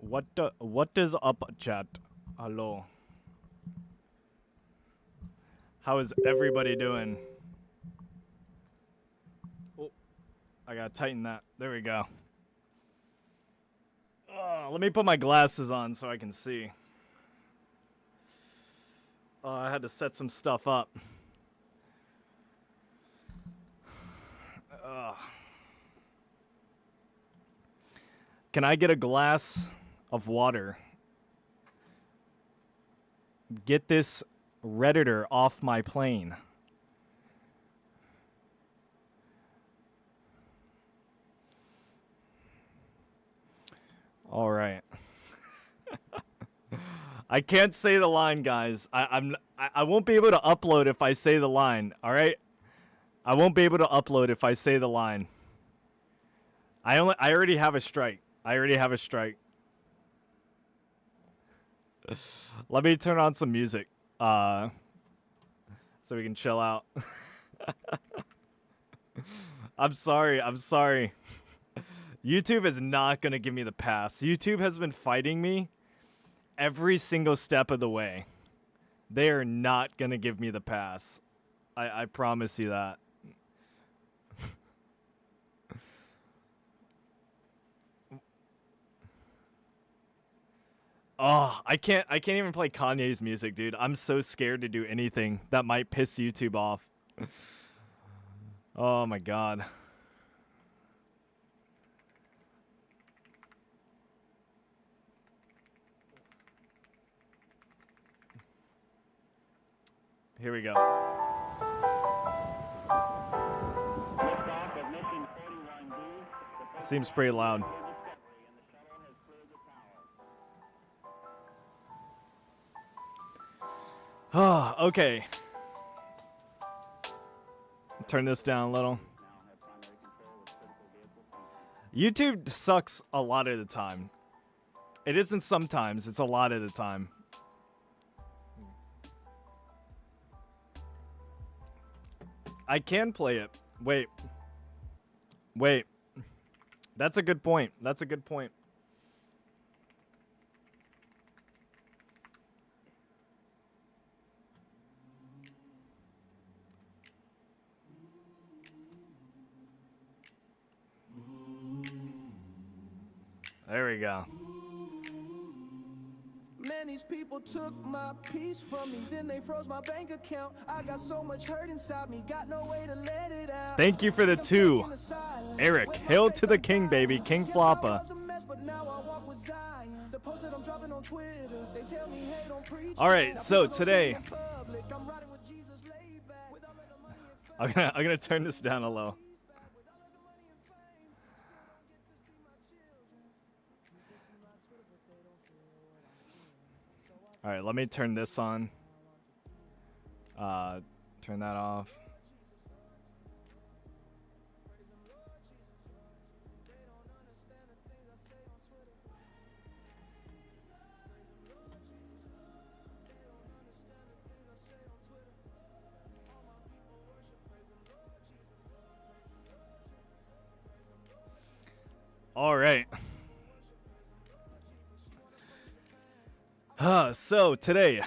What is up, chat? Hello. How is everybody doing? Oh, I gotta tighten that. There we go. Let me put my glasses on so I can see. I had to set some stuff up. Can I get a glass of water? Get this Redditor off my plane. All right. I can't say the line, guys. I won't be able to upload if I say the line. All right. I won't be able to upload if I say the line. I already have a strike. Let me turn on some music, so we can chill out. I'm sorry. YouTube is not gonna give me the pass. YouTube has been fighting me every single step of the way. They are not gonna give me the pass. I promise you that. Oh, I can't even play Kanye's music, dude. I'm so scared to do anything that might piss YouTube off. Oh my god. Here we go. Seems pretty loud. Oh, okay. Turn this down a little. YouTube sucks a lot of the time. It isn't sometimes, it's a lot of the time. I can play it. Wait. That's a good point. There we go. Man, these people took my peace from me, then they froze my bank account. I got so much hurt inside me, got no way to let it out. Thank you for the 2. Eric, hail to the king, baby. King Floppa. Alright, so today I'm gonna turn this down a low. Alright, let me turn this on. Turn that off. Alright. So today,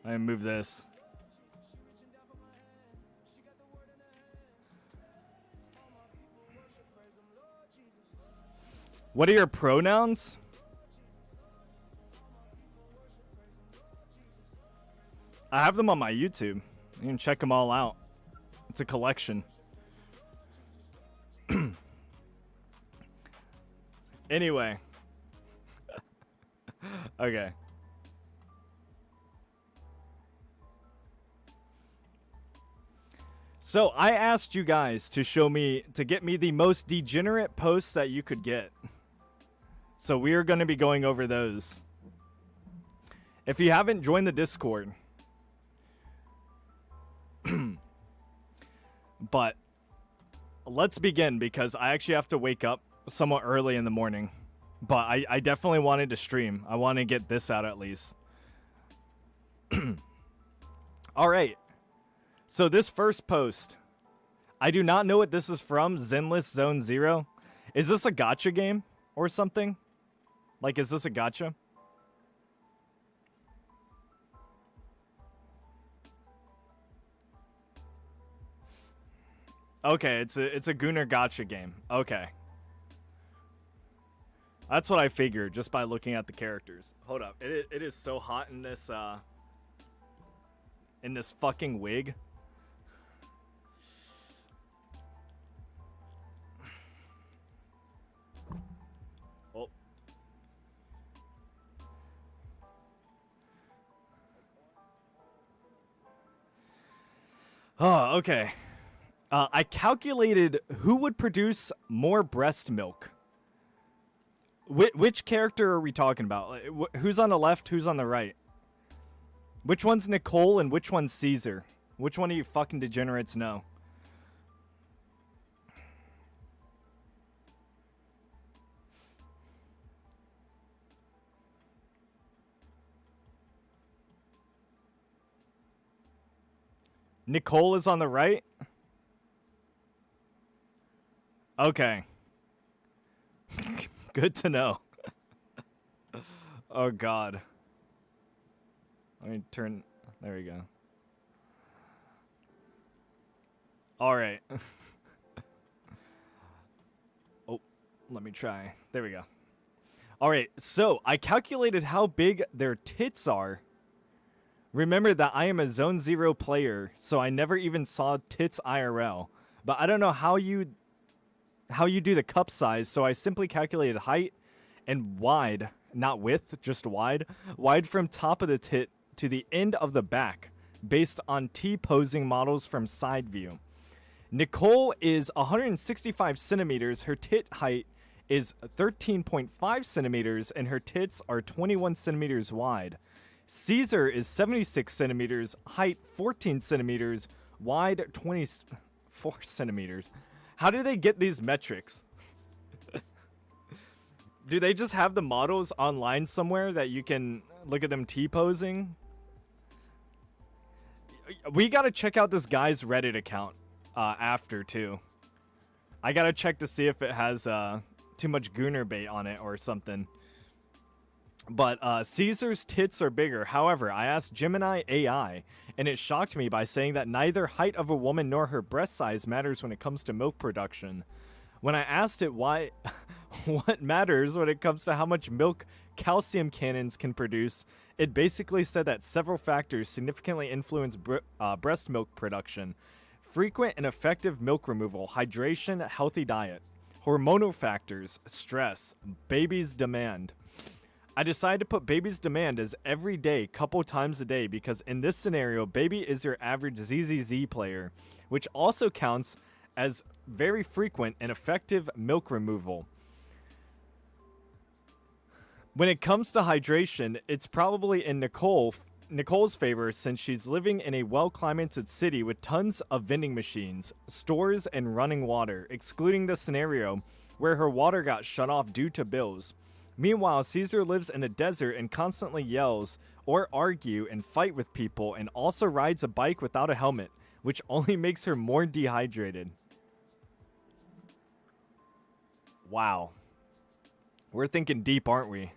I move this. What are your pronouns? I have them on my YouTube. You can check them all out. It's a collection. Anyway. Okay. So I asked you guys to get me the most degenerate posts that you could get. So we are going to be going over those. If you haven't joined the Discord, but let's begin because I actually have to wake up somewhat early in the morning. But I definitely wanted to stream. I want to get this out at least. Alright. So this first post. I do not know what this is from. Zenless Zone Zero. Is this a gacha game or something? Like, is this a gotcha? Okay, it's a Gunnar gotcha game. Okay. That's what I figured just by looking at the characters. Hold up. It is so hot in this fucking wig. Oh. Oh, okay. I calculated who would produce more breast milk. Which character are we talking about? Who's on the left? Who's on the right? Which one's Nicole and which one's Caesar? Which one of you fucking degenerates know? Nicole is on the right? Okay. Good to know. Oh, God. Let me turn... There we go. All right. Oh, let me try. There we go. All right, so I calculated how big their tits are. Remember that I am a Zone 0 player, so I never even saw tits IRL. But I don't know how you do the cup size, so I simply calculated height and wide, not width, just wide from top of the tit to the end of the back, based on T-posing models from side view. Nicole is 165 centimeters, her tit height is 13.5 centimeters, and her tits are 21 centimeters wide. Caesar is 76 centimeters, height 14 centimeters, wide 24 centimeters. How do they get these metrics? Do they just have the models online somewhere that you can look at them T-posing? We gotta check out this guy's Reddit account after, too. I gotta check to see if it has too much Gunnar bait on it or something. But Caesar's tits are bigger. However, I asked Gemini AI, and it shocked me by saying that neither height of a woman nor her breast size matters when it comes to milk production. When I asked it why, what matters when it comes to how much milk calcium cannons can produce, it basically said that several factors significantly influence breast milk production. Frequent and effective milk removal, hydration, healthy diet, hormonal factors, stress, baby's demand. I decided to put baby's demand as every day, couple times a day, because in this scenario, baby is your average ZZZ player, which also counts as very frequent and effective milk removal. When it comes to hydration, it's probably in Nicole's favor since she's living in a well-climated city with tons of vending machines, stores, and running water, excluding the scenario where her water got shut off due to bills. Meanwhile, Caesar lives in a desert and constantly yells or argue and fight with people and also rides a bike without a helmet, which only makes her more dehydrated. Wow. We're thinking deep, aren't we?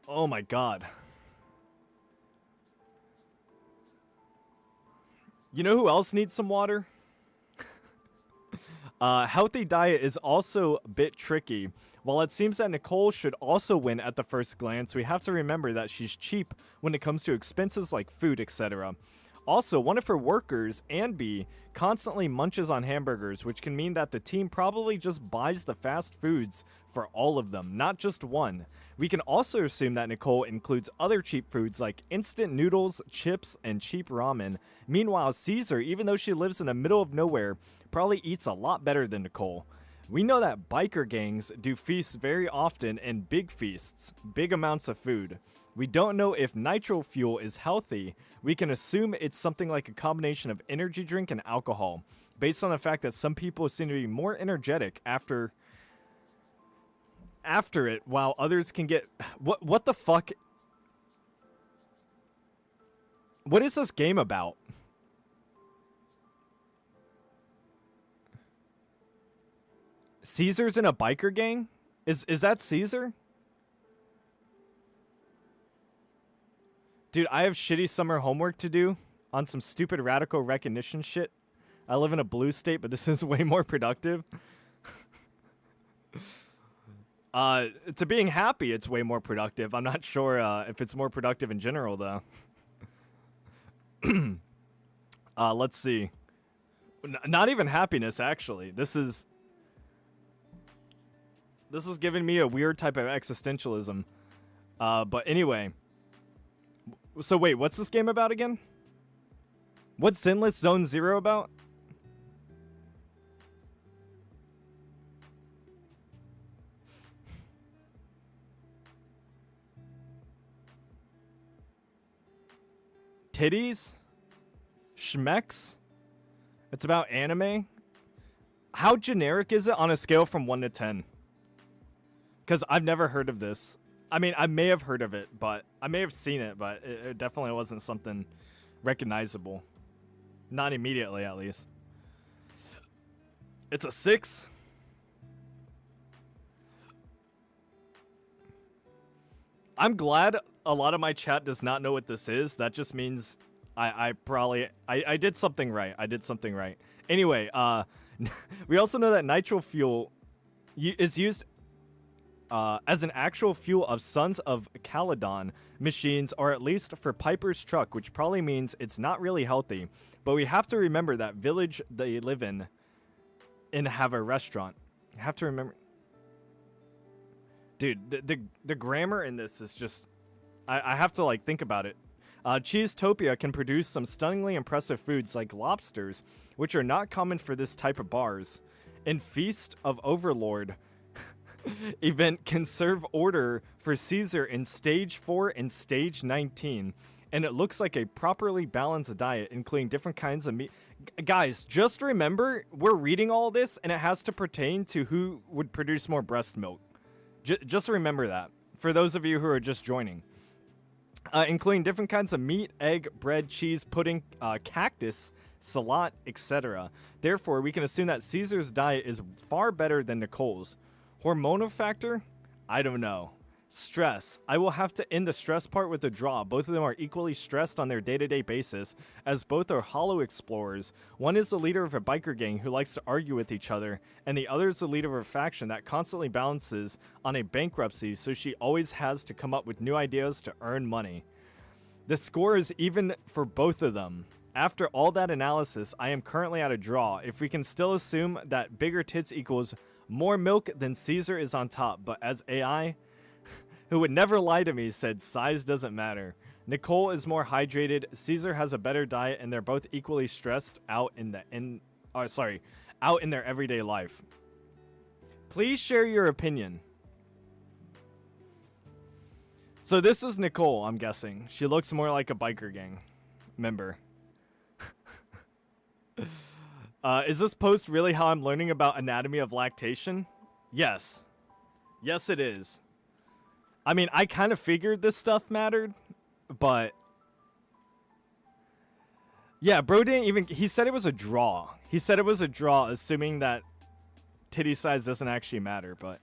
Oh my God. You know who else needs some water? Healthy diet is also a bit tricky. While it seems that Nicole should also win at the first glance, we have to remember that she's cheap when it comes to expenses like food, etc. Also, one of her workers, Anby, constantly munches on hamburgers, which can mean that the team probably just buys the fast foods for all of them, not just one. We can also assume that Nicole includes other cheap foods like instant noodles, chips, and cheap ramen. Meanwhile, Caesar, even though she lives in the middle of nowhere, probably eats a lot better than Nicole. We know that biker gangs do feasts very often and big feasts, big amounts of food. We don't know if nitro fuel is healthy. We can assume it's something like a combination of energy drink and alcohol, based on the fact that some people seem to be more energetic after it, while others can get... What the fuck? What is this game about? Caesar's in a biker gang? Is that Caesar? Dude, I have shitty summer homework to do on some stupid radical recognition shit. I live in a blue state, but this is way more productive. To being happy, it's way more productive. I'm not sure if it's more productive in general, though. Let's see. Not even happiness, actually. This is giving me a weird type of existentialism. But anyway. So wait, what's this game about again? What's Sinless Zone Zero about? Titties? Schmecks? It's about anime? How generic is it on a scale from 1 to 10? Because I've never heard of this. I mean, I may have heard of it, but I may have seen it, but it definitely wasn't something recognizable. Not immediately, at least. It's a 6? I'm glad a lot of my chat does not know what this is. That just means I did something right. I did something right. Anyway, we also know that nitro fuel is used as an actual fuel of Sons of Caledon machines, or at least for Piper's truck, which probably means it's not really healthy. But we have to remember that village they live in and have a restaurant. You have to remember. Dude, the grammar in this is just... I have to, like, think about it. Cheesetopia can produce some stunningly impressive foods like lobsters, which are not common for this type of bars. In Feast of Overlord event can serve order for Caesar in Stage 4 and Stage 19. And it looks like a properly balanced diet, including different kinds of meat. Guys, just remember, we're reading all this, and it has to pertain to who would produce more breast milk. Just remember that, for those of you who are just joining. Including different kinds of meat, egg, bread, cheese, pudding, cactus, salat, etc. Therefore, we can assume that Caesar's diet is far better than Nicole's. Hormonal factor? I don't know. Stress. I will have to end the stress part with a draw. Both of them are equally stressed on their day-to-day basis, as both are hollow explorers. One is the leader of a biker gang who likes to argue with each other, and the other is the leader of a faction that constantly balances on a bankruptcy, so she always has to come up with new ideas to earn money. The score is even for both of them. After all that analysis, I am currently at a draw. If we can still assume that bigger tits equals more milk, then Caesar is on top, but as AI... who would never lie to me, said size doesn't matter. Nicole is more hydrated. Caesar has a better diet, and they're both equally stressed out in their everyday life. Please share your opinion. So this is Nicole, I'm guessing. She looks more like a biker gang member. Is this post really how I'm learning about anatomy of lactation? Yes. Yes, it is. I mean, I kind of figured this stuff mattered, but... yeah, bro didn't even... he said it was a draw. He said it was a draw, assuming that titty size doesn't actually matter, but...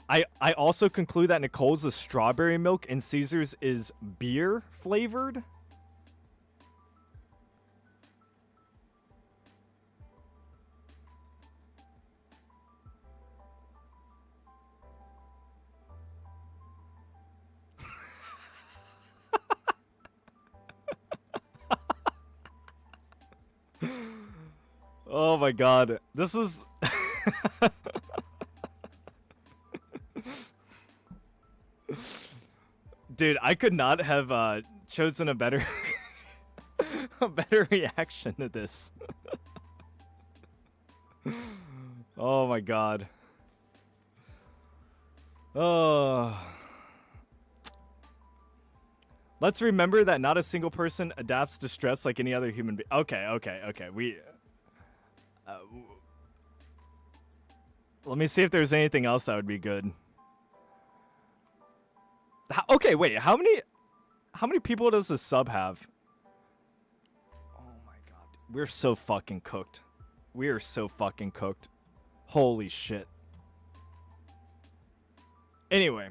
I also conclude that Nicole's is strawberry milk and Caesar's is beer flavored. Oh my god. This is... dude, I could not have chosen a better... a better reaction to this. Oh my god. Oh... let's remember that not a single person adapts to stress like any other human being. Okay. We... let me see if there's anything else that would be good. Okay, wait. How many people does this sub have? Oh my god. We're so fucking cooked. We are so fucking cooked. Holy shit. Anyway.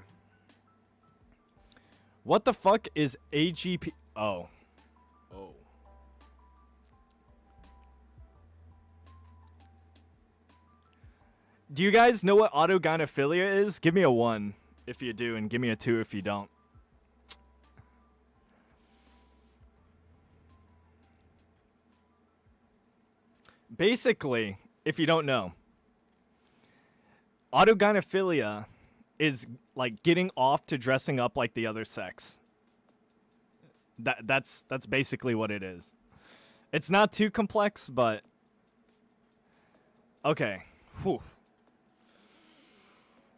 What the fuck is AGP? Oh. Oh. Do you guys know what autogynephilia is? Give me a 1 if you do, and give me a 2 if you don't. Basically, if you don't know, autogynephilia is like getting off to dressing up like the other sex. That's basically what it is. It's not too complex, but okay. Whew.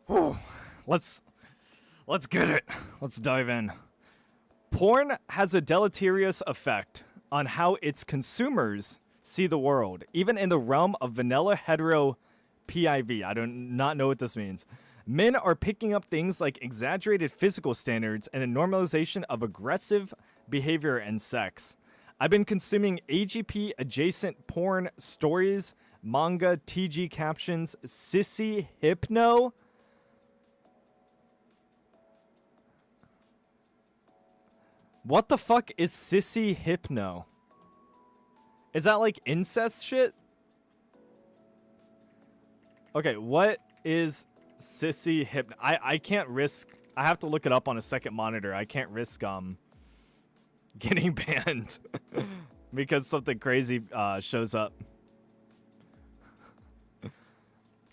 Whew. Let's get it. Let's dive in. Porn has a deleterious effect on how its consumers see the world, even in the realm of vanilla hetero PIV. I do not know what this means. Men are picking up things like exaggerated physical standards and a normalization of aggressive behavior and sex. I've been consuming AGP adjacent porn stories, manga, TG captions, sissy, hypno. What the fuck is sissy hypno? Is that like incest shit? Okay, what is sissy hypno? I can't risk. I have to look it up on a second monitor. I can't risk getting banned because something crazy shows up.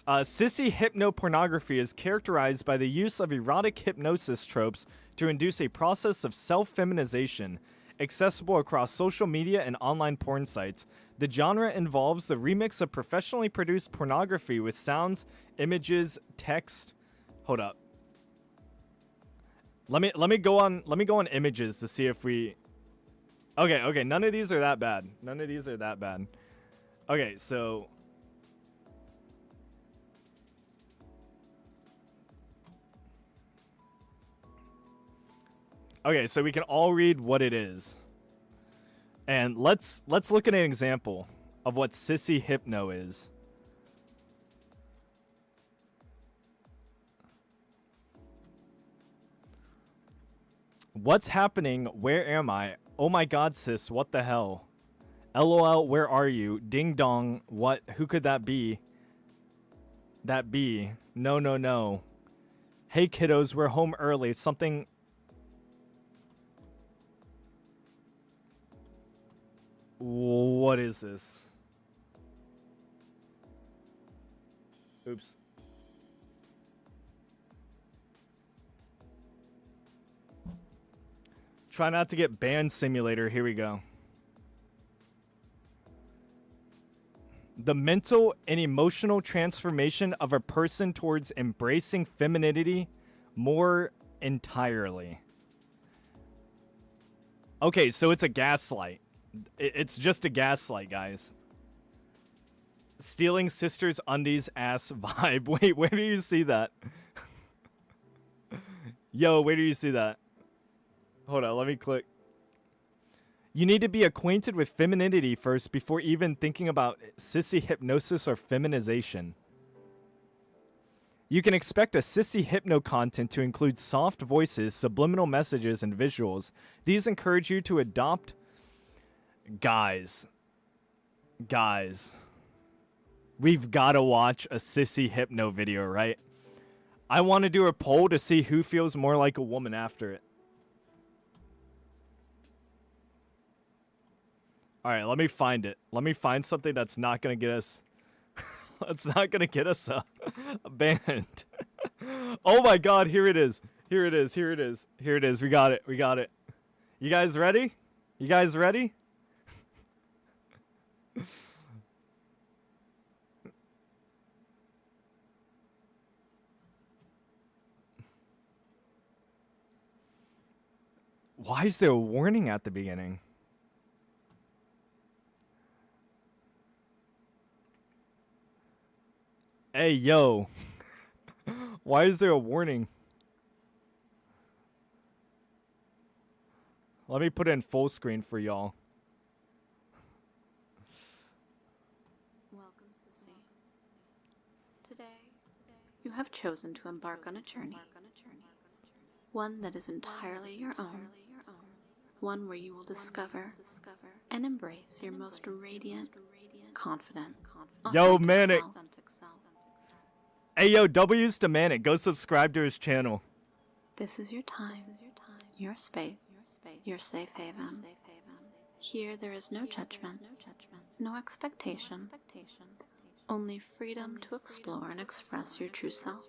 Sissy hypnopornography is characterized by the use of erotic hypnosis tropes to induce a process of self-feminization, accessible across social media and online porn sites. The genre involves the remix of professionally produced pornography with sounds, images, text. Hold up. Let me go on images to see if we. Okay, none of these are that bad. None of these are that bad. Okay, so. Okay, so we can all read what it is. And let's look at an example of what sissy hypno is. What's happening? Where am I? Oh my god, sis, what the hell? LOL, where are you? Ding dong, what? Who could that be? That be? No. Hey kiddos, we're home early. Something. What is this? Oops. Try not to get banned, simulator. Here we go. The mental and emotional transformation of a person towards embracing femininity more entirely. Okay, so it's a gaslight. It's just a gaslight, guys. Stealing sister's undies ass vibe. Wait, where do you see that? Yo, where do you see that? Hold on, let me click. You need to be acquainted with femininity first before even thinking about sissy hypnosis or feminization. You can expect a sissy hypno content to include soft voices, subliminal messages, and visuals. These encourage you to adopt. Guys, we've got to watch a sissy hypno video, right? I want to do a poll to see who feels more like a woman after it. All right, let me find it. Let me find something that's not going to get us... that's not going to get us banned. Oh my god, here it is. Here it is. We got it. You guys ready? Why is there a warning at the beginning? Hey, yo. Why is there a warning? Let me put it in full screen for y'all. Welcome, sissy. have chosen to embark on a journey. One that is entirely your own. One where you will discover and embrace your most radiant, confident, Yo, authentic Manic. self. Hey, yo, W's to Manic. Go subscribe to his channel. This is your time, your space, your safe haven. Here there is no judgment, no expectation, only freedom to explore and express your true self.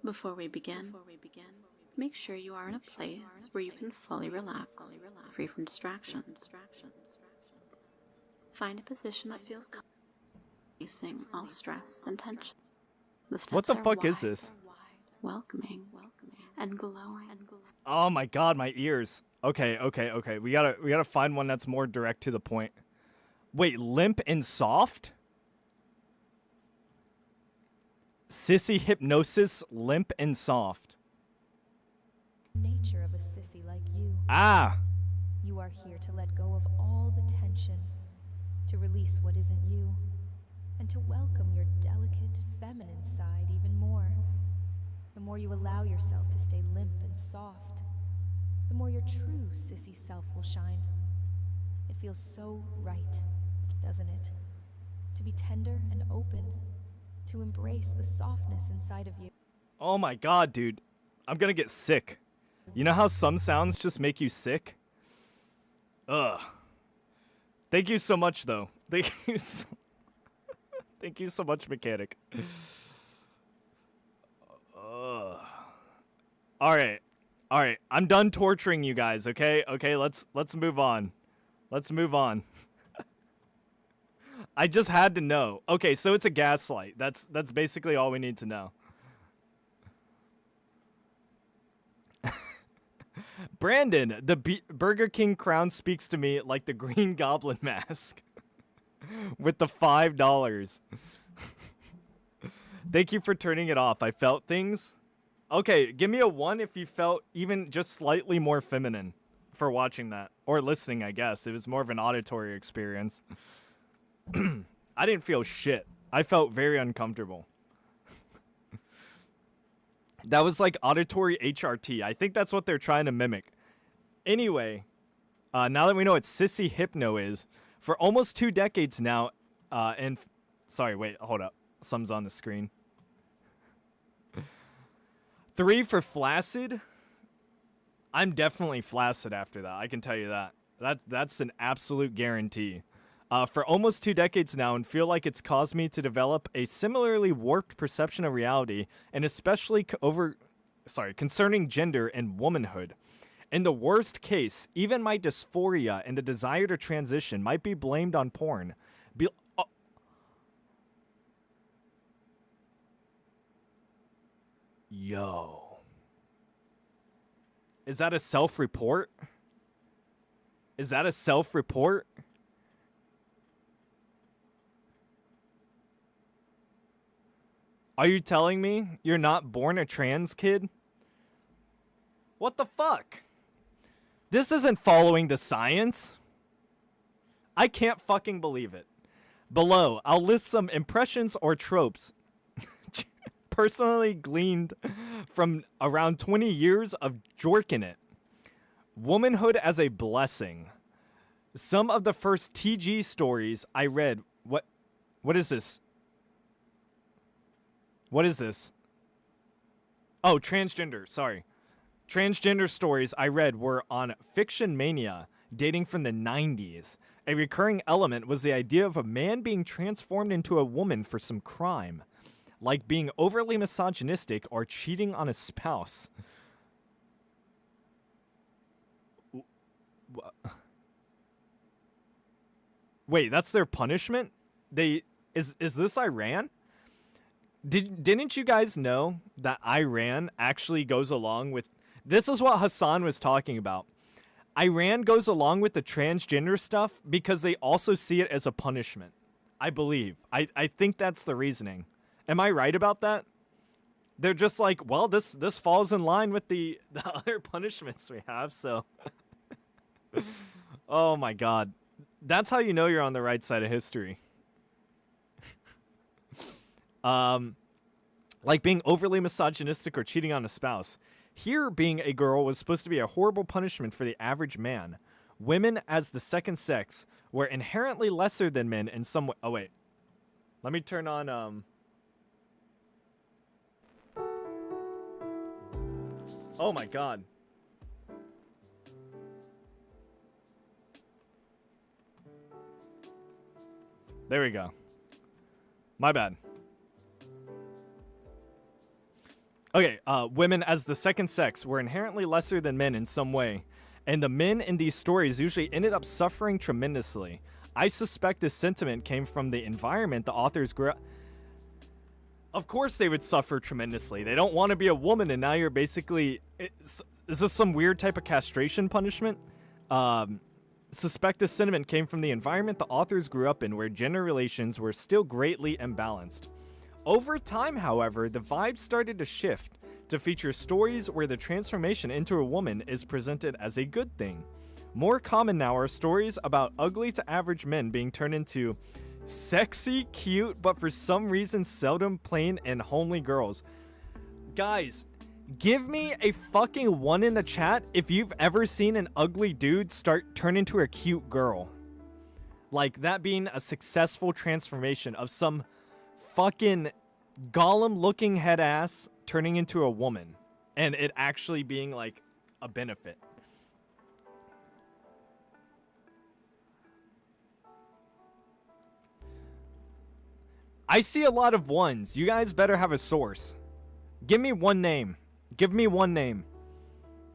Before we begin, make sure you are in a place where you can fully relax, free from distractions. Find a position that feels comfortable, releasing all stress and tension. The steps What the are fuck is wide, this? welcoming, and glowing. Oh my god, my ears. Okay. We gotta find one that's more direct to the point. Wait, limp and soft? Sissy hypnosis, limp and soft. Nature of a sissy like you. Ah! You are here to let go of all the tension, to release what isn't you, and to welcome your delicate, feminine side even more. The more you allow yourself to stay limp and soft, the more your true sissy self will shine. It feels so right, doesn't it? To be tender and open, to embrace the softness inside of you. Oh my god, dude. I'm gonna get sick. You know how some sounds just make you sick? Ugh. Thank you so much, though. Thank you so much, Mechanic. Ugh. Alright. Alright. I'm done torturing you guys, okay? Okay, let's move on. Let's move on. I just had to know. Okay, so it's a gaslight. That's basically all we need to know. Brandon, the Burger King crown speaks to me like the Green Goblin mask. With the $5. Thank you for turning it off. I felt things. Okay, give me a 1 if you felt even just slightly more feminine for watching that. Or listening, I guess. It was more of an auditory experience. I didn't feel shit. I felt very uncomfortable. That was like auditory HRT. I think that's what they're trying to mimic. Anyway, now that we know what sissy hypno is, for almost 2 decades now, sorry, wait, hold up. Something's on the screen. 3 for flaccid. I'm definitely flaccid after that. I can tell you that. That's an absolute guarantee. For almost 2 decades now, and feel like it's caused me to develop a similarly warped perception of reality, and especially concerning gender and womanhood. In the worst case, even my dysphoria and the desire to transition might be blamed on porn. Yo. Is that a self-report? Is that a self-report? Are you telling me you're not born a trans kid? What the fuck? This isn't following the science. I can't fucking believe it. Below, I'll list some impressions or tropes personally gleaned from around 20 years of jorking it. Womanhood as a blessing. Some of the first TG stories I read. What is this? What is this? Oh, transgender. Sorry. Transgender stories I read were on Fiction Mania, dating from the 90s. A recurring element was the idea of a man being transformed into a woman for some crime, like being overly misogynistic or cheating on a spouse. Wait, that's their punishment? Is this Iran? Didn't you guys know that Iran actually goes along with... This is what Hassan was talking about. Iran goes along with the transgender stuff because they also see it as a punishment. I believe. I think that's the reasoning. Am I right about that? They're just like, well, this falls in line with the other punishments we have, so... Oh my god. That's how you know you're on the right side of history. like being overly misogynistic or cheating on a spouse. Here, being a girl was supposed to be a horrible punishment for the average man. Women as the second sex were inherently lesser than men in some way. Oh, wait. Let me turn on, Oh my god. There we go. My bad. Okay, women as the second sex were inherently lesser than men in some way, and the men in these stories usually ended up suffering tremendously. I suspect this sentiment came from the environment the authors grew up. Of course they would suffer tremendously. They don't want to be a woman, and now you're basically... is this some weird type of castration punishment? Suspect this sentiment came from the environment the authors grew up in, where gender relations were still greatly imbalanced. Over time, however, the vibe started to shift to feature stories where the transformation into a woman is presented as a good thing. More common now are stories about ugly to average men being turned into sexy, cute, but for some reason seldom plain and homely girls. Guys, give me a fucking 1 in the chat if you've ever seen an ugly dude turn into a cute girl. Like, that being a successful transformation of some fucking Gollum-looking head ass turning into a woman, and it actually being, like, a benefit. I see a lot of ones. You guys better have a source. Give me one name. Give me one name.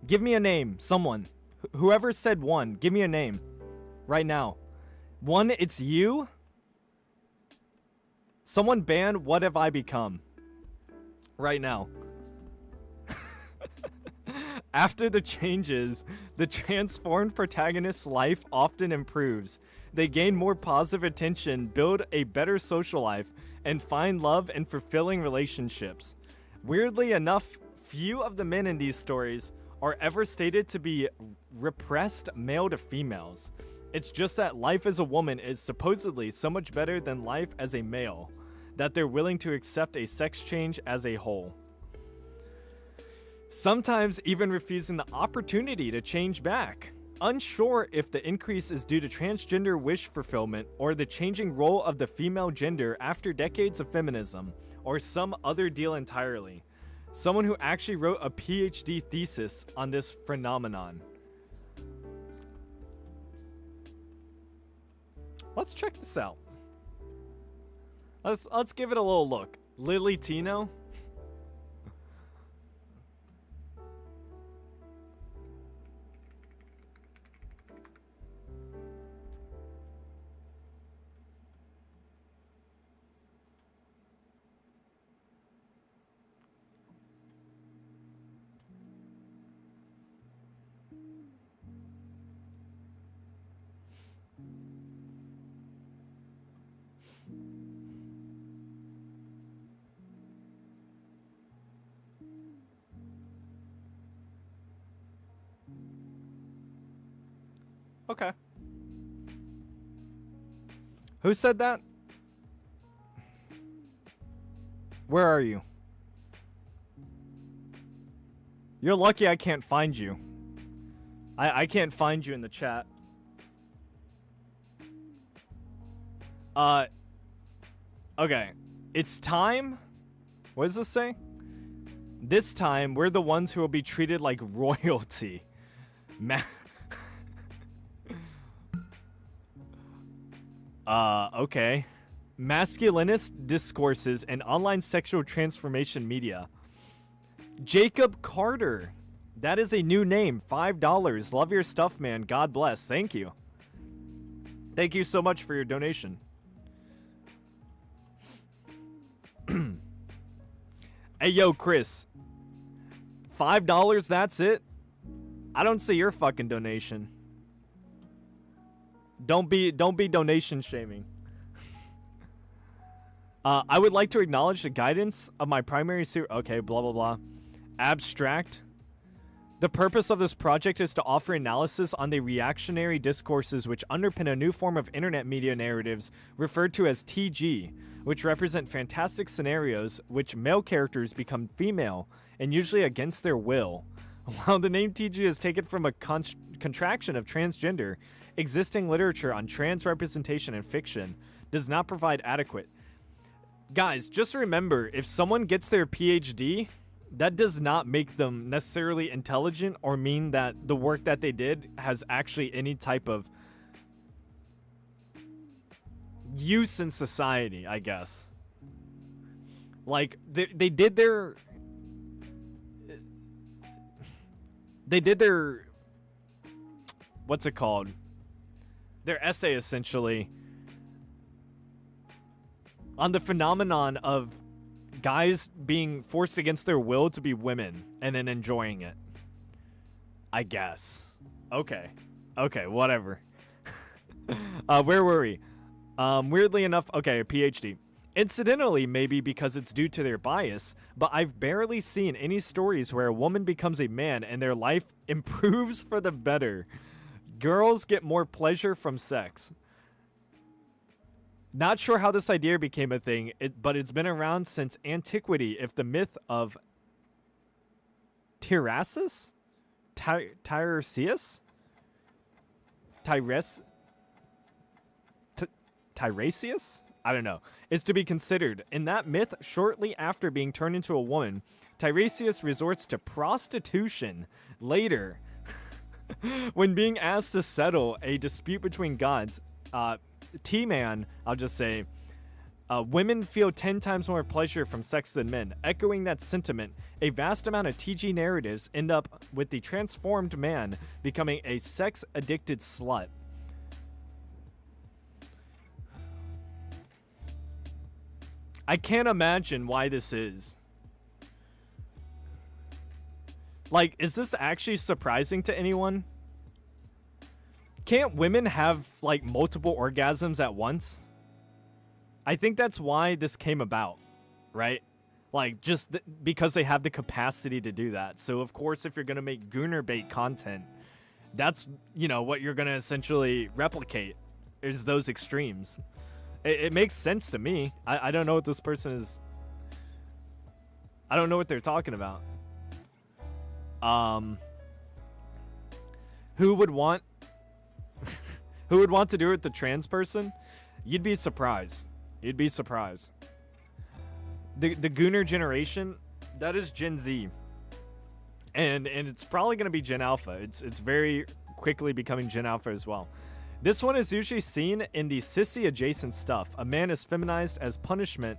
Give me a name. Someone. Whoever said one, give me a name. Right now. One, it's you. Someone ban What Have I Become? Right now. After the changes, the transformed protagonist's life often improves. They gain more positive attention, build a better social life, and find love and fulfilling relationships. Weirdly enough, few of the men in these stories are ever stated to be repressed male to females. It's just that life as a woman is supposedly so much better than life as a male that they're willing to accept a sex change as a whole. Sometimes even refusing the opportunity to change back. Unsure if the increase is due to transgender wish fulfillment or the changing role of the female gender after decades of feminism, or some other deal entirely. Someone who actually wrote a PhD thesis on this phenomenon. Let's check this out. Let's give it a little look. Lily Tino. Okay. Who said that? Where are you? You're lucky I can't find you. I can't find you in the chat. Okay. It's time. What does this say? This time, we're the ones who will be treated like royalty. Okay. Masculinist discourses and online sexual transformation media. Jacob Carter. That is a new name. $5. Love your stuff, man. God bless. Thank you. Thank you so much for your donation. Hey, yo, Chris. $5, that's it? I don't see your fucking donation. Don't be donation shaming. I would like to acknowledge the guidance of my primary okay, blah, blah, blah. Abstract. The purpose of this project is to offer analysis on the reactionary discourses which underpin a new form of internet media narratives referred to as TG. which represent fantastic scenarios which male characters become female, and usually against their will. While the name TG is taken from a contraction of transgender, existing literature on trans representation in fiction does not provide adequate. Guys, just remember, if someone gets their PhD, that does not make them necessarily intelligent or mean that the work that they did has actually any type of use in society, I guess. Like, they did their what's it called? Their essay, essentially, on the phenomenon of guys being forced against their will to be women and then enjoying it. I guess. Okay, whatever. Where were we? Weirdly enough, okay, a PhD. Incidentally, maybe because it's due to their bias, but I've barely seen any stories where a woman becomes a man and their life improves for the better. Girls get more pleasure from sex. Not sure how this idea became a thing, but it's been around since antiquity. If the myth of Tiresias? Tiresias? Tiresias? I don't know. Is to be considered. In that myth, shortly after being turned into a woman, Tiresias resorts to prostitution. Later, when being asked to settle a dispute between gods, T-Man, I'll just say, women feel 10 times more pleasure from sex than men. Echoing that sentiment, a vast amount of TG narratives end up with the transformed man becoming a sex-addicted slut. I can't imagine why this is. Like, is this actually surprising to anyone? Can't women have, like, multiple orgasms at once? I think that's why this came about, right? Like, just because they have the capacity to do that. So, of course, if you're going to make gooner bait content, that's, you know, what you're going to essentially replicate, is those extremes. It makes sense to me. I don't know what this person is... I don't know what they're talking about. Who would want... Who would want to do it with the trans person? You'd be surprised. You'd be surprised. The Gooner generation, that is Gen Z. And it's probably going to be Gen Alpha. It's very quickly becoming Gen Alpha as well. This one is usually seen in the sissy adjacent stuff. A man is feminized as punishment,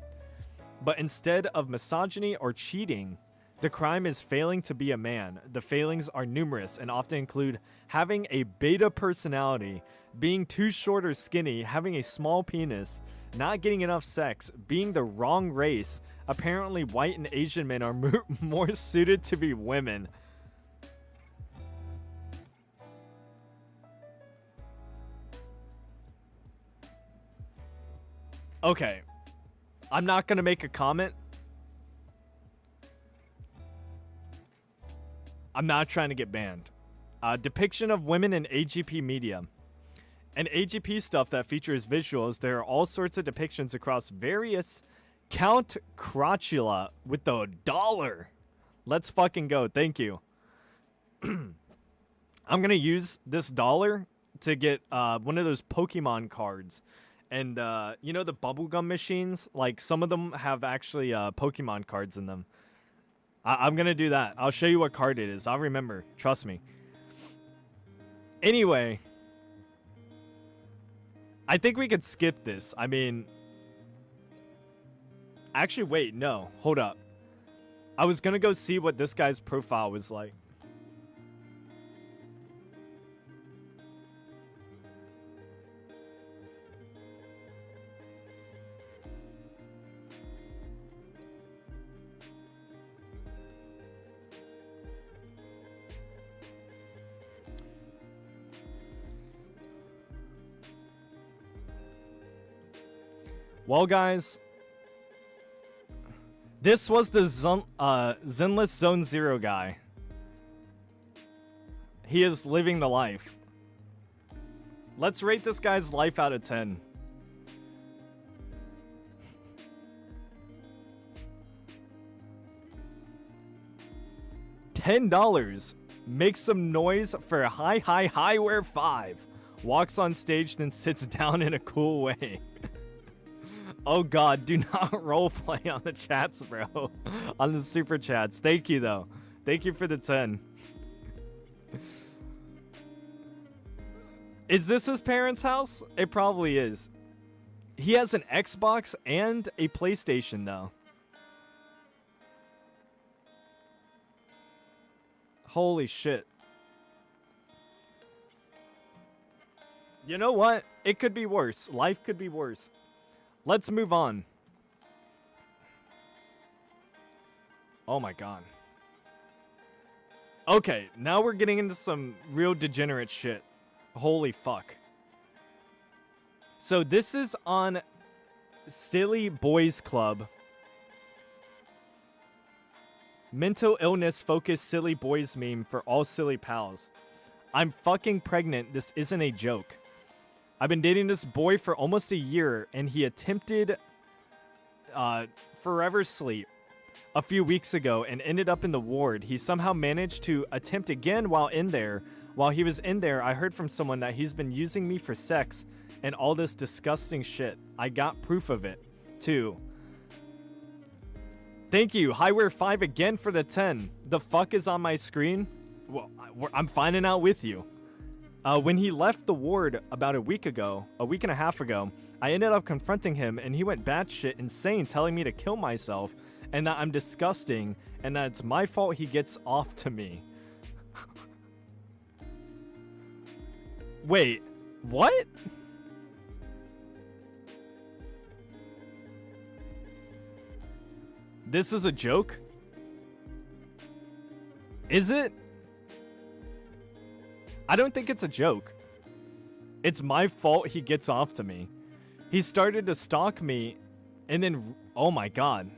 but instead of misogyny or cheating, the crime is failing to be a man. The failings are numerous and often include having a beta personality, being too short or skinny, having a small penis, not getting enough sex, being the wrong race. Apparently, white and Asian men are more suited to be women. Okay, I'm not going to make a comment. I'm not trying to get banned. Depiction of women in AGP media. And AGP stuff that features visuals, there are all sorts of depictions across various... Count Crotula with the $1. Let's fucking go. Thank you. I'm going to use this $1 to get one of those Pokemon cards. And, you know the bubblegum machines? Like, some of them have actually Pokemon cards in them. I'm going to do that. I'll show you what card it is. I'll remember. Trust me. Anyway. I think we could skip this. I mean... Actually, wait. No. Hold up. I was going to go see what this guy's profile was like. Well, guys, this was the Zenless Zone Zero guy. He is living the life. Let's rate this guy's life out of 10. $10. Make some noise for Highware 5. Walks on stage, then sits down in a cool way. Oh god, do not roleplay on the chats, bro. On the super chats. Thank you, though. Thank you for the 10. Is this his parents' house? It probably is. He has an Xbox and a PlayStation, though. Holy shit. You know what? It could be worse. Life could be worse. Let's move on. Oh my god. Okay, now we're getting into some real degenerate shit. Holy fuck. So this is on Silly Boys Club. Mental illness focused silly boys meme for all silly pals. I'm fucking pregnant. This isn't a joke. I've been dating this boy for almost a year, and he attempted forever sleep a few weeks ago and ended up in the ward. He somehow managed to attempt again while in there. While he was in there, I heard from someone that he's been using me for sex and all this disgusting shit. I got proof of it, too. Thank you, Highware 5 again for the 10. The fuck is on my screen? Well, I'm finding out with you. When he left the ward about a week and a half ago, I ended up confronting him and he went batshit insane, telling me to kill myself and that I'm disgusting and that it's my fault he gets off to me. Wait, what? This is a joke? Is it? I don't think it's a joke. It's my fault he gets off to me. He started to stalk me and then, oh my god.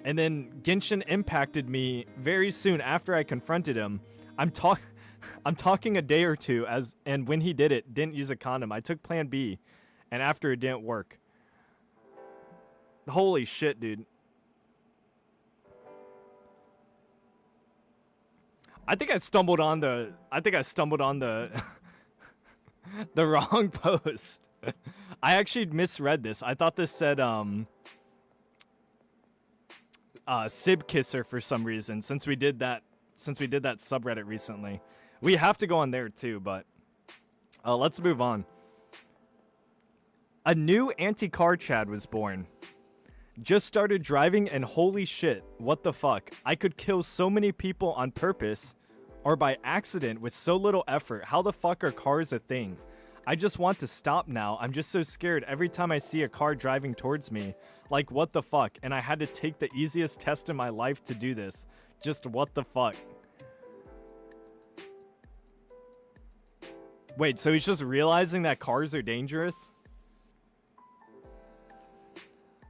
And then Genshin impacted me very soon after I confronted him. I'm talking a day or two and when he did it, didn't use a condom. I took plan B and after it didn't work. Holy shit, dude. I think I stumbled on the the wrong post. I actually misread this. I thought this said Sib Kisser for some reason since we did that subreddit recently. We have to go on there too, but let's move on. A new anti-car Chad was born. Just started driving and holy shit, what the fuck? I could kill so many people on purpose or by accident with so little effort. How the fuck are cars a thing? I just want to stop now. I'm just so scared every time I see a car driving towards me. Like, what the fuck? And I had to take the easiest test in my life to do this. Just what the fuck? Wait, so he's just realizing that cars are dangerous?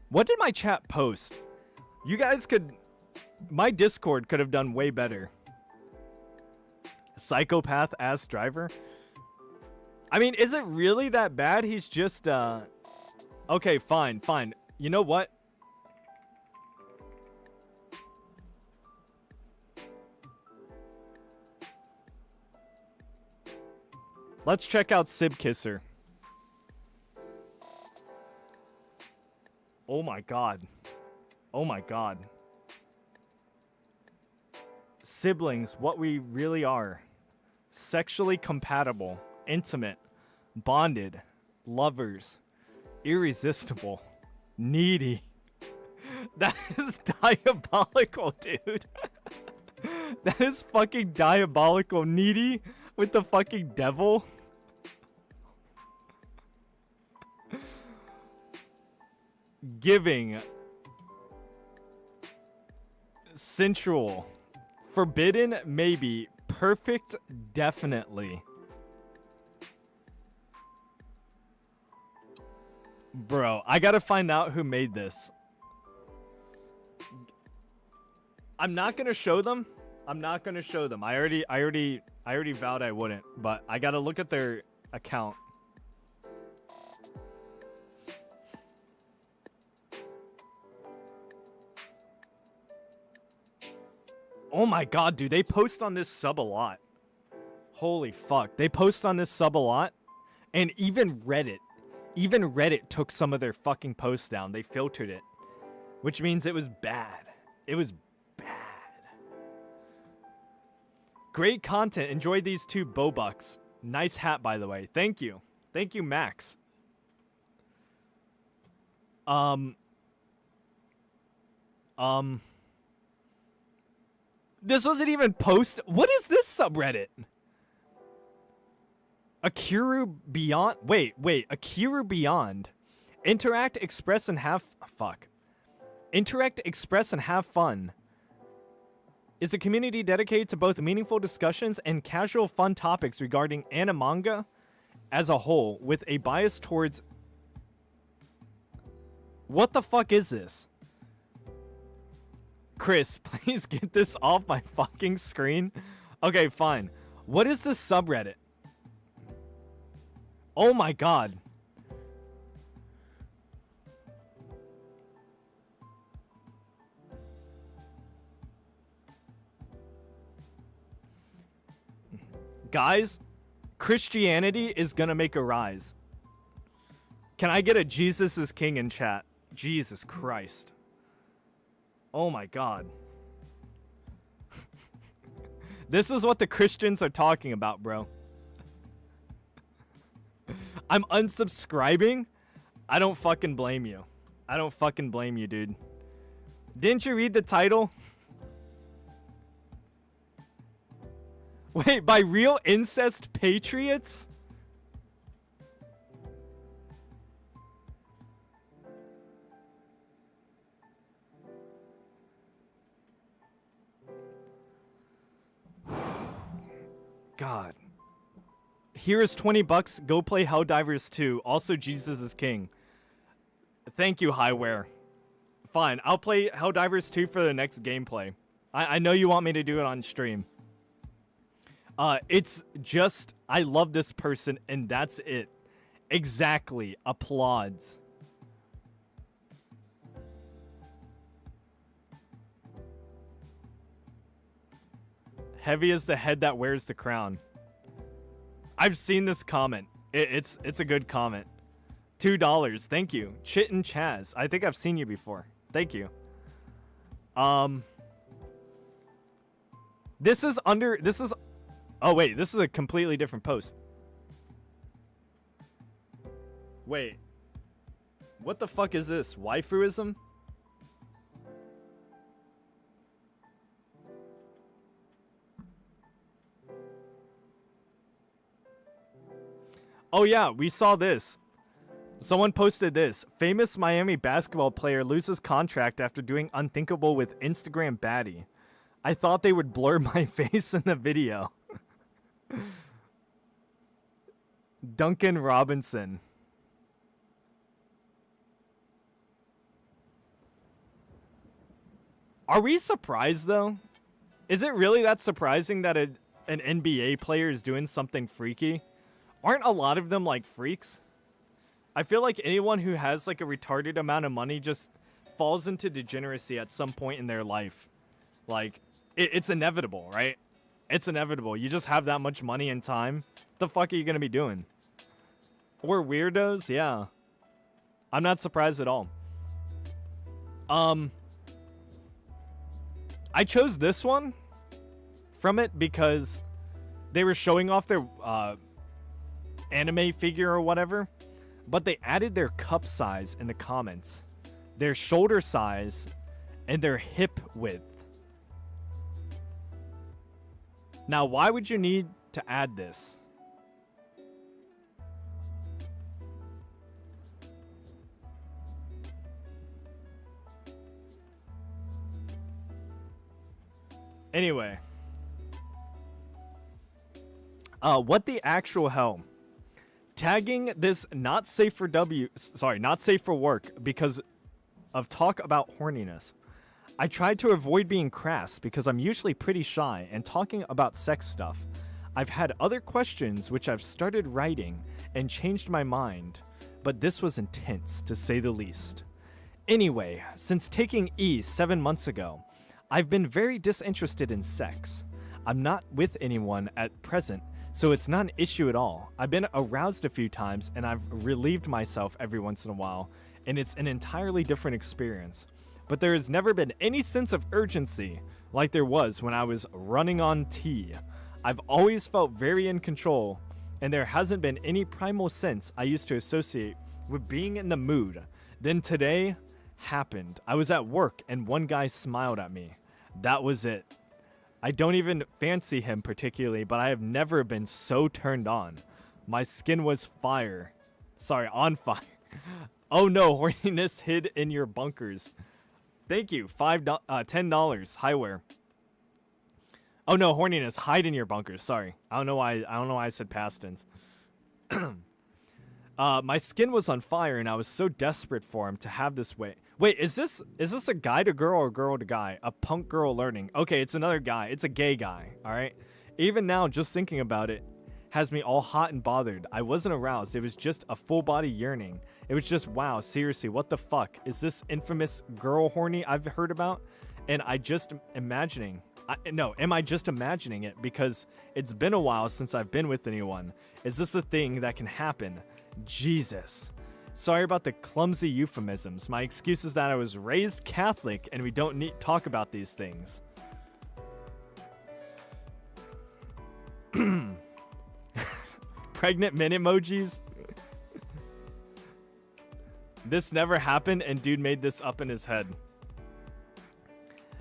What did my chat post? You guys could... My Discord could have done way better. Psychopath-ass driver? I mean, is it really that bad? He's just, Okay, fine. You know what? Let's check out Sib Kisser. Oh my god. Oh my god. Siblings, what we really are. Sexually compatible, intimate, bonded, lovers, irresistible, needy. That is diabolical, dude. That is fucking diabolical. Needy with the fucking devil. Giving, sensual, forbidden, maybe, perfect, definitely. Bro, I gotta find out who made this. I'm not gonna show them. I already vowed I wouldn't, but I gotta look at their account. Oh my god, dude, they post on this sub a lot. Holy fuck. They post on this sub a lot. And even Reddit took some of their fucking posts down. They filtered it. Which means it was bad. It was bad. Great content. Enjoyed these 2 Bobucks. Nice hat, by the way. Thank you. Thank you, Max. This wasn't even post. What is this subreddit? Akiru Beyond. Wait. Akiru Beyond. Interact, express, and have. Fuck. Interact, express, and have fun. Is a community dedicated to both meaningful discussions and casual fun topics regarding anime manga as a whole, with a bias towards. What the fuck is this? Chris, please get this off my fucking screen. Okay, fine. What is this subreddit? Oh my god. Guys, Christianity is gonna make a rise. Can I get a Jesus is King in chat? Jesus Christ. Oh my god. This is what the Christians are talking about, bro. I'm unsubscribing? I don't fucking blame you. I don't fucking blame you, dude. Didn't you read the title? Wait, by real incest patriots? God. Here is $20. Go play Helldivers 2. Also, Jesus is King. Thank you, Highware. Fine, I'll play Helldivers 2 for the next gameplay. I know you want me to do it on stream. It's just, I love this person, and that's it. Exactly. Applauds. Heavy is the head that wears the crown. I've seen this comment. It's a good comment. $2. Thank you. Chit and Chaz. I think I've seen you before. Thank you. This is oh wait, this is a completely different post. Wait. What the fuck is this? Waifuism? Oh yeah, we saw this. Someone posted this. Famous Miami basketball player loses contract after doing unthinkable with Instagram baddie. I thought they would blur my face in the video. Duncan Robinson. Are we surprised though? Is it really that surprising that an NBA player is doing something freaky? Aren't a lot of them like freaks? I feel like anyone who has like a retarded amount of money just falls into degeneracy at some point in their life. Like, it's inevitable, right? It's inevitable. You just have that much money and time. What the fuck are you gonna be doing? Or weirdos? Yeah. I'm not surprised at all. I chose this one from it because they were showing off their anime figure or whatever, but they added their cup size in the comments, their shoulder size, and their hip width. Now, why would you need to add this? Anyway. What the actual hell? Tagging this not safe for work because of talk about horniness. I tried to avoid being crass because I'm usually pretty shy and talking about sex stuff. I've had other questions which I've started writing and changed my mind, but this was intense to say the least. Anyway, since taking E 7 months ago, I've been very disinterested in sex. I'm not with anyone at present, so it's not an issue at all. I've been aroused a few times and I've relieved myself every once in a while, and it's an entirely different experience. But there has never been any sense of urgency like there was when I was running on T. I've always felt very in control, and there hasn't been any primal sense I used to associate with being in the mood. Then today happened. I was at work and one guy smiled at me. That was it. I don't even fancy him particularly, but I have never been so turned on. My skin was fire. Sorry, on fire. Oh no, horniness hid in your bunkers. Thank you. $10. Highware. Oh no, horniness hide in your bunkers. Sorry. I don't know why I said past tense. My skin was on fire and I was so desperate for him to have this way. Wait, is this a guy to girl or girl to guy? A punk girl learning. Okay, it's another guy. It's a gay guy, all right? Even now, just thinking about it has me all hot and bothered. I wasn't aroused. It was just a full body yearning. It was just, wow, seriously, what the fuck? Is this infamous girl horny I've heard about? And am I just imagining it because it's been a while since I've been with anyone? Is this a thing that can happen? Jesus. Sorry about the clumsy euphemisms. My excuse is that I was raised Catholic and we don't need talk about these things. Pregnant min emojis. This never happened and dude made this up in his head.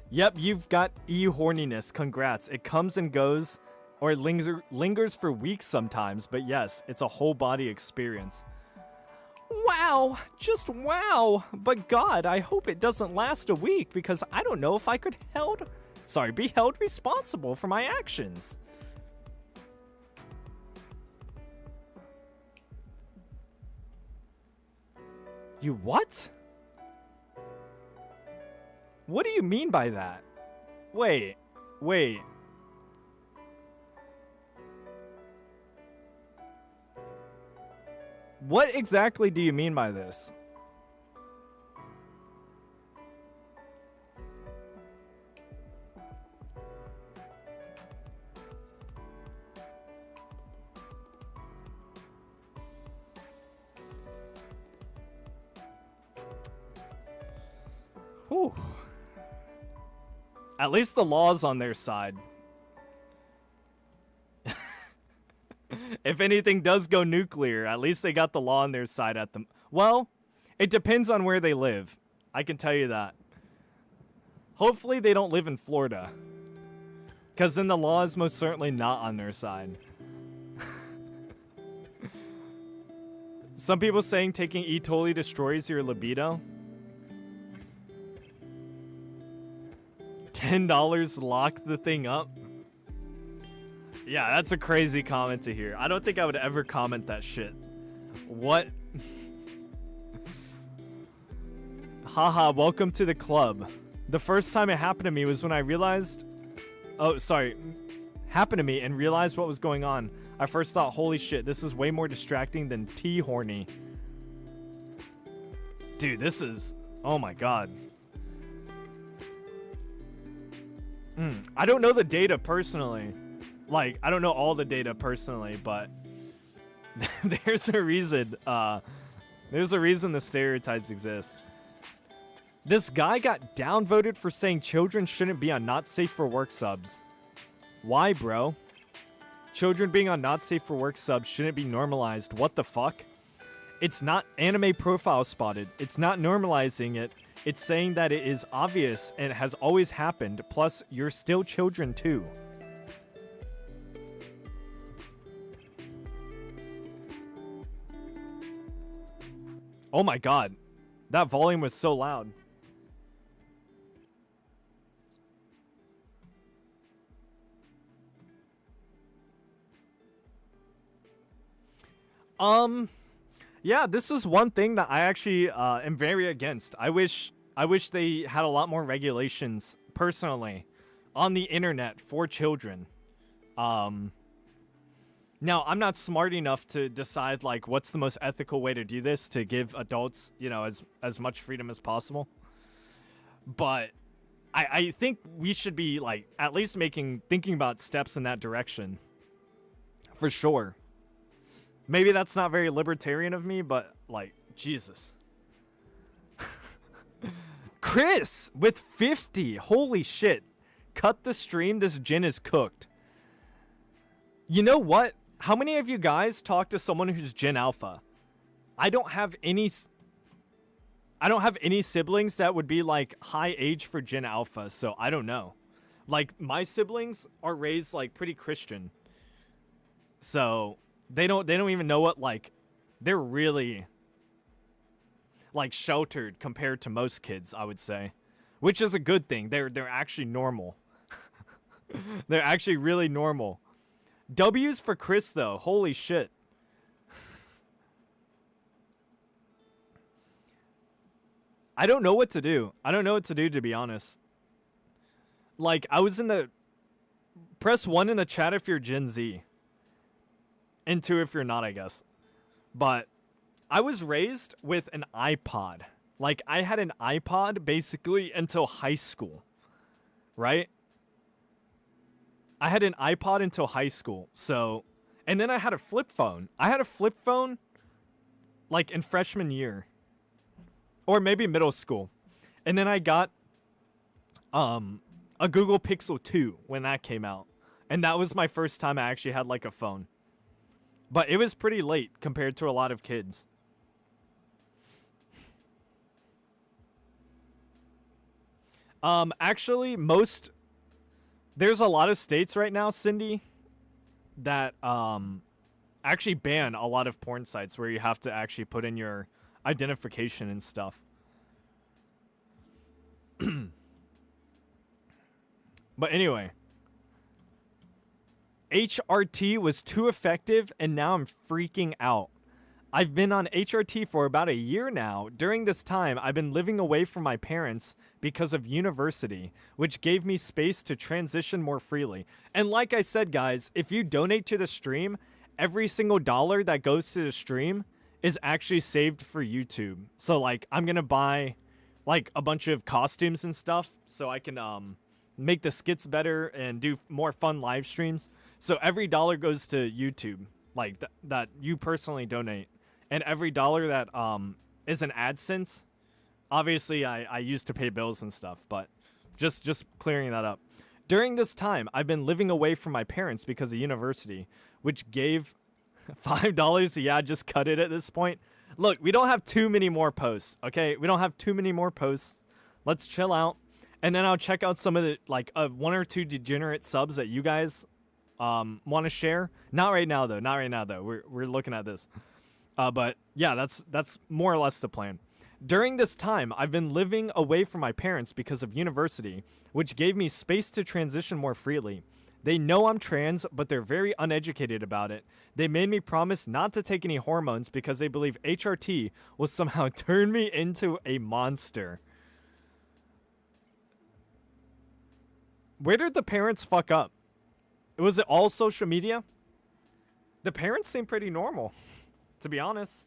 Yep, you've got e-horniness. Congrats. It comes and goes, or it lingers for weeks sometimes, but yes, it's a whole body experience. Wow, just wow. But God, I hope it doesn't last a week because I don't know if I could be held responsible for my actions. You what? What do you mean by that? Wait. What exactly do you mean by this? Whew. At least the law's on their side. If anything does go nuclear, at least they got the law on their side at them. Well, it depends on where they live. I can tell you that. Hopefully they don't live in Florida. Because then the law is most certainly not on their side. Some people saying taking E totally destroys your libido. $10 lock the thing up. Yeah, that's a crazy comment to hear. I don't think I would ever comment that shit. What? Haha, welcome to the club. The first time it happened to me was when I realized... happened to me and realized what was going on. I first thought, holy shit, this is way more distracting than T-horny. Dude, this is... oh my god. I don't know the data personally. Like, I don't know all the data personally, but there's a reason. There's a reason the stereotypes exist. This guy got downvoted for saying children shouldn't be on not safe for work subs. Why, bro? Children being on not safe for work subs shouldn't be normalized. What the fuck? It's not anime profile spotted. It's not normalizing it. It's saying that it is obvious and it has always happened. Plus, you're still children too. Oh my god. That volume was so loud. Yeah, this is one thing that I actually am very against. I wish they had a lot more regulations personally on the internet for children. Now, I'm not smart enough to decide, like, what's the most ethical way to do this to give adults, you know, as much freedom as possible. But I think we should be like at least thinking about steps in that direction. For sure. Maybe that's not very libertarian of me, but like, Jesus. Chris with 50. Holy shit. Cut the stream. This gin is cooked. You know what? How many of you guys talk to someone who's Gen Alpha? I don't have any siblings that would be like high age for Gen Alpha, so I don't know. Like my siblings are raised like pretty Christian. So they don't even know what, like, they're really like sheltered compared to most kids, I would say. Which is a good thing. They're actually normal. They're actually really normal. W's for Chris though. Holy shit. I don't know what to do. I don't know what to do, to be honest. Like, I was in the... Press 1 in the chat if you're Gen Z. And 2 if you're not, I guess. But I was raised with an iPod. Like, I had an iPod basically until high school. Right? I had an iPod until high school. So... And then I had a flip phone. I had a flip phone, like, in freshman year. Or maybe middle school. And then I got a Google Pixel 2 when that came out. And that was my first time I actually had like a phone. But it was pretty late compared to a lot of kids. Actually, there's a lot of states right now, Cindy, that actually ban a lot of porn sites where you have to actually put in your identification and stuff. But anyway, HRT was too effective and now I'm freaking out. I've been on HRT for about a year now. During this time, I've been living away from my parents because of university, which gave me space to transition more freely. And like I said, guys, if you donate to the stream, every single dollar that goes to the stream is actually saved for YouTube. So like I'm gonna buy like a bunch of costumes and stuff so I can make the skits better and do more fun live streams. So every dollar goes to YouTube, like that you personally donate, and every dollar that is an AdSense, obviously I use to pay bills and stuff, but just clearing that up. During this time, I've been living away from my parents because of university, which gave $5. Yeah, just cut it at this point. Look, we don't have too many more posts, okay? We don't have too many more posts. Let's chill out. And then I'll check out some of the, like, 1 or 2 degenerate subs that you guys want to share. Not right now, though. Not right now, though. We're looking at this. But, yeah, that's more or less the plan. During this time, I've been living away from my parents because of university, which gave me space to transition more freely. They know I'm trans, but they're very uneducated about it. They made me promise not to take any hormones because they believe HRT will somehow turn me into a monster. Where did the parents fuck up? Was it all social media? The parents seem pretty normal, to be honest.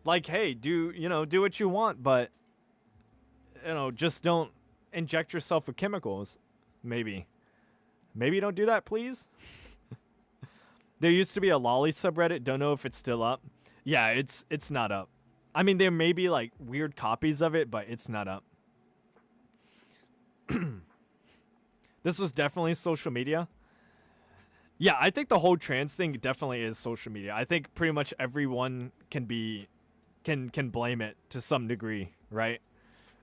Like, hey, do what you want, but, just don't inject yourself with chemicals, maybe. Maybe don't do that, please. There used to be a lolly subreddit. Don't know if it's still up. Yeah, it's not up. I mean, there may be like weird copies of it, but it's not up. This was definitely social media. Yeah, I think the whole trans thing definitely is social media. I think pretty much everyone can blame it to some degree, right?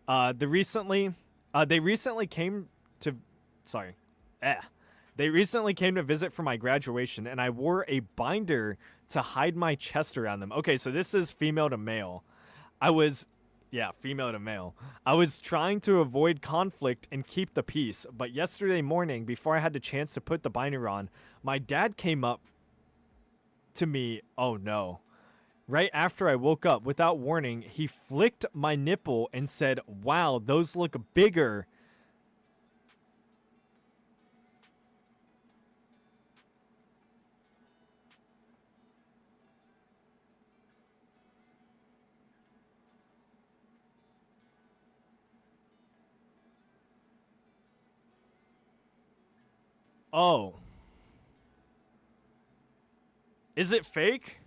They recently came to visit for my graduation, and I wore a binder to hide my chest around them. Okay, so this is female to male. Female to male. I was trying to avoid conflict and keep the peace, but yesterday morning, before I had the chance to put the binder on, my dad came up to me. Oh no. Right after I woke up, without warning, he flicked my nipple and said, "Wow, those look bigger." Oh. Is it fake?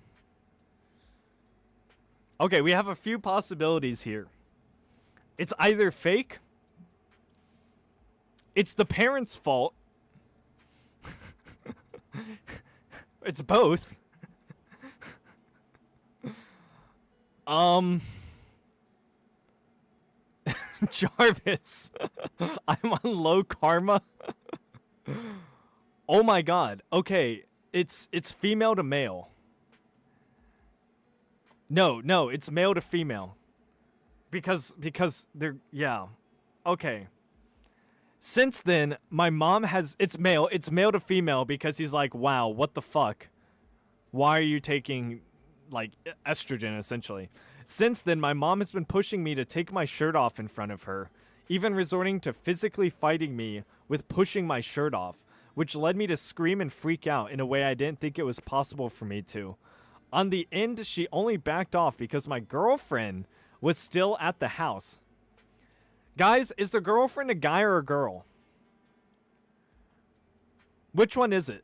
Okay, we have a few possibilities here. It's either fake, it's the parents' fault, it's both. Jarvis, I'm on low karma. Oh my god. Okay, it's female to male. No, it's male to female. Because they're, yeah. Okay. Since then, my mom has, it's male to female because he's like, wow, what the fuck? Why are you taking, like, estrogen, essentially? Since then, my mom has been pushing me to take my shirt off in front of her, even resorting to physically fighting me with pushing my shirt off, which led me to scream and freak out in a way I didn't think it was possible for me to. On the end, she only backed off because my girlfriend was still at the house. Guys, is the girlfriend a guy or a girl? Which one is it?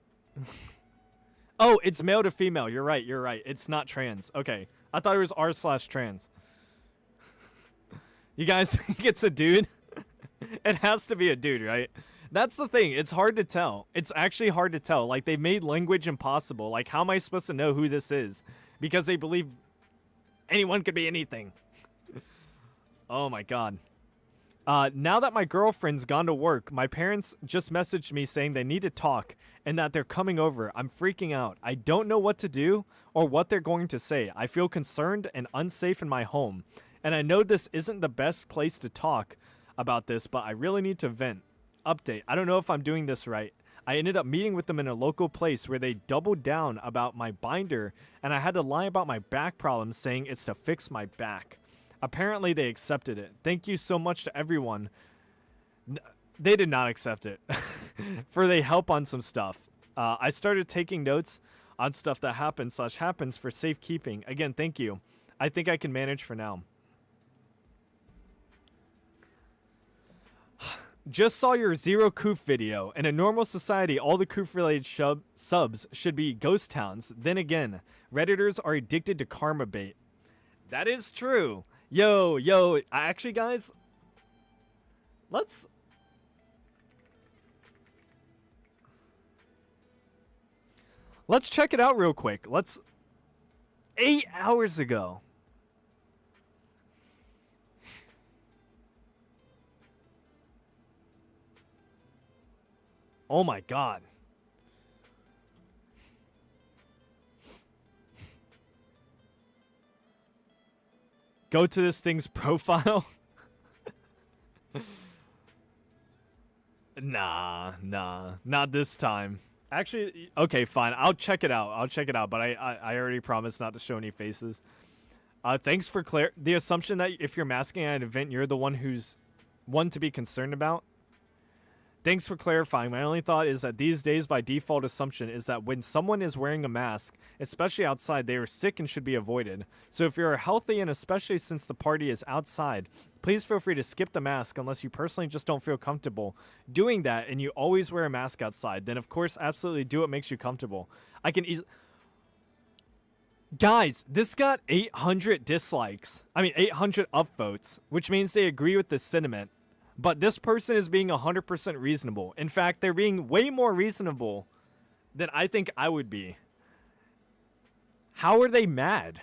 Oh, it's male to female. You're right. It's not trans. Okay. I thought it was r/trans. You guys think it's a dude? It has to be a dude, right? That's the thing. It's hard to tell. It's actually hard to tell. Like, they made language impossible. Like, how am I supposed to know who this is? Because they believe anyone could be anything. Oh, my God. Now that my girlfriend's gone to work, my parents just messaged me saying they need to talk and that they're coming over. I'm freaking out. I don't know what to do or what they're going to say. I feel concerned and unsafe in my home. And I know this isn't the best place to talk about this, but I really need to vent. Update. I don't know if I'm doing this right. I ended up meeting with them in a local place where they doubled down about my binder, and I had to lie about my back problems, saying it's to fix my back. Apparently, they accepted it. Thank you so much to everyone. They did not accept it for they help on some stuff. I started taking notes on stuff that happens for safekeeping. Again, thank you. I think I can manage for now. Just saw your zero coof video. In a normal society, all the coof-related subs should be ghost towns. Then again, Redditors are addicted to karma bait. That is true. Yo, actually, guys, let's check it out real quick. 8 hours ago. Oh my God. Go to this thing's profile. Nah, not this time. Actually, okay, fine. I'll check it out. But I already promised not to show any faces. Thanks for the assumption that if you're masking at an event, you're the one who's one to be concerned about. Thanks for clarifying. My only thought is that these days, by default assumption, is that when someone is wearing a mask, especially outside, they are sick and should be avoided. So if you're healthy, and especially since the party is outside, please feel free to skip the mask unless you personally just don't feel comfortable doing that and you always wear a mask outside. Then, of course, absolutely do what makes you comfortable. I can easily... Guys, this got 800 dislikes. 800 upvotes, which means they agree with this sentiment. But this person is being 100% reasonable. In fact, they're being way more reasonable than I think I would be. How are they mad?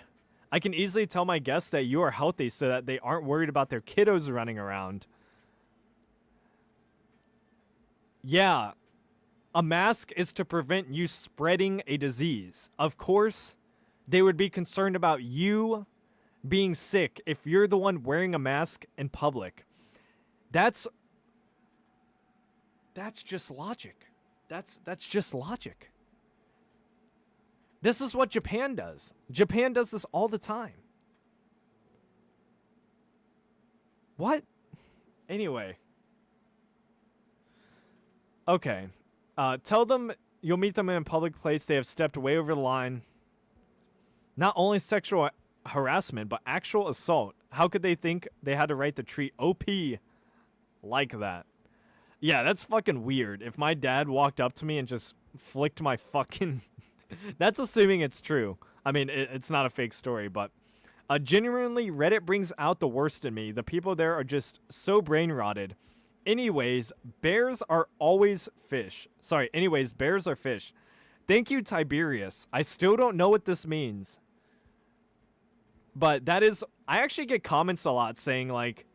I can easily tell my guests that you are healthy so that they aren't worried about their kiddos running around. Yeah, a mask is to prevent you spreading a disease. Of course, they would be concerned about you being sick if you're the one wearing a mask in public. That's just logic. That's just logic. This is what Japan does. Japan does this all the time. What? Anyway. Okay. Tell them you'll meet them in a public place. They have stepped way over the line. Not only sexual harassment, but actual assault. How could they think they had the right to treat OP like that? Yeah, that's fucking weird. If my dad walked up to me and just flicked my fucking... That's assuming it's true. I mean, it's not a fake story, but... genuinely, Reddit brings out the worst in me. The people there are just so brain-rotted. Anyways, bears are always fish. Sorry, anyways, bears are fish. Thank you, Tiberius. I still don't know what this means. But that is... I actually get comments a lot saying, like...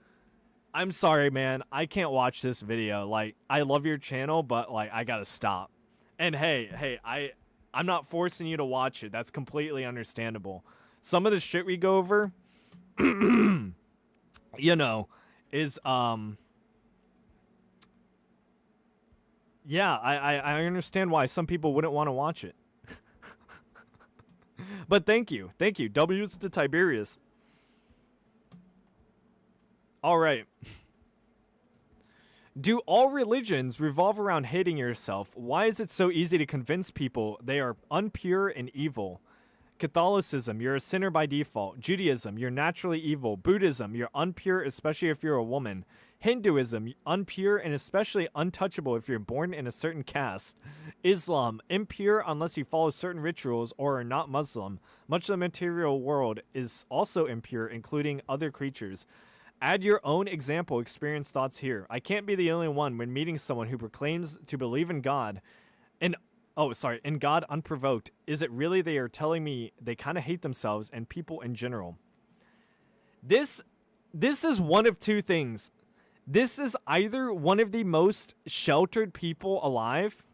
I'm sorry, man. I can't watch this video. Like, I love your channel, but, like, I gotta stop. And, hey, I'm not forcing you to watch it. That's completely understandable. Some of the shit we go over, you know, is, yeah, I understand why some people wouldn't want to watch it. But thank you. Thank you. W's to Tiberius. All right. Do all religions revolve around hating yourself? Why is it so easy to convince people they are unpure and evil? Catholicism, you're a sinner by default. Judaism, you're naturally evil. Buddhism, you're unpure, especially if you're a woman. Hinduism, unpure and especially untouchable if you're born in a certain caste. Islam, impure unless you follow certain rituals or are not Muslim. Much of the material world is also impure, including other creatures. Add your own example experience thoughts here. I can't be the only one when meeting someone who proclaims to believe in God. In God unprovoked. Is it really they are telling me they kind of hate themselves and people in general? This is one of two things. This is either one of the most sheltered people alive,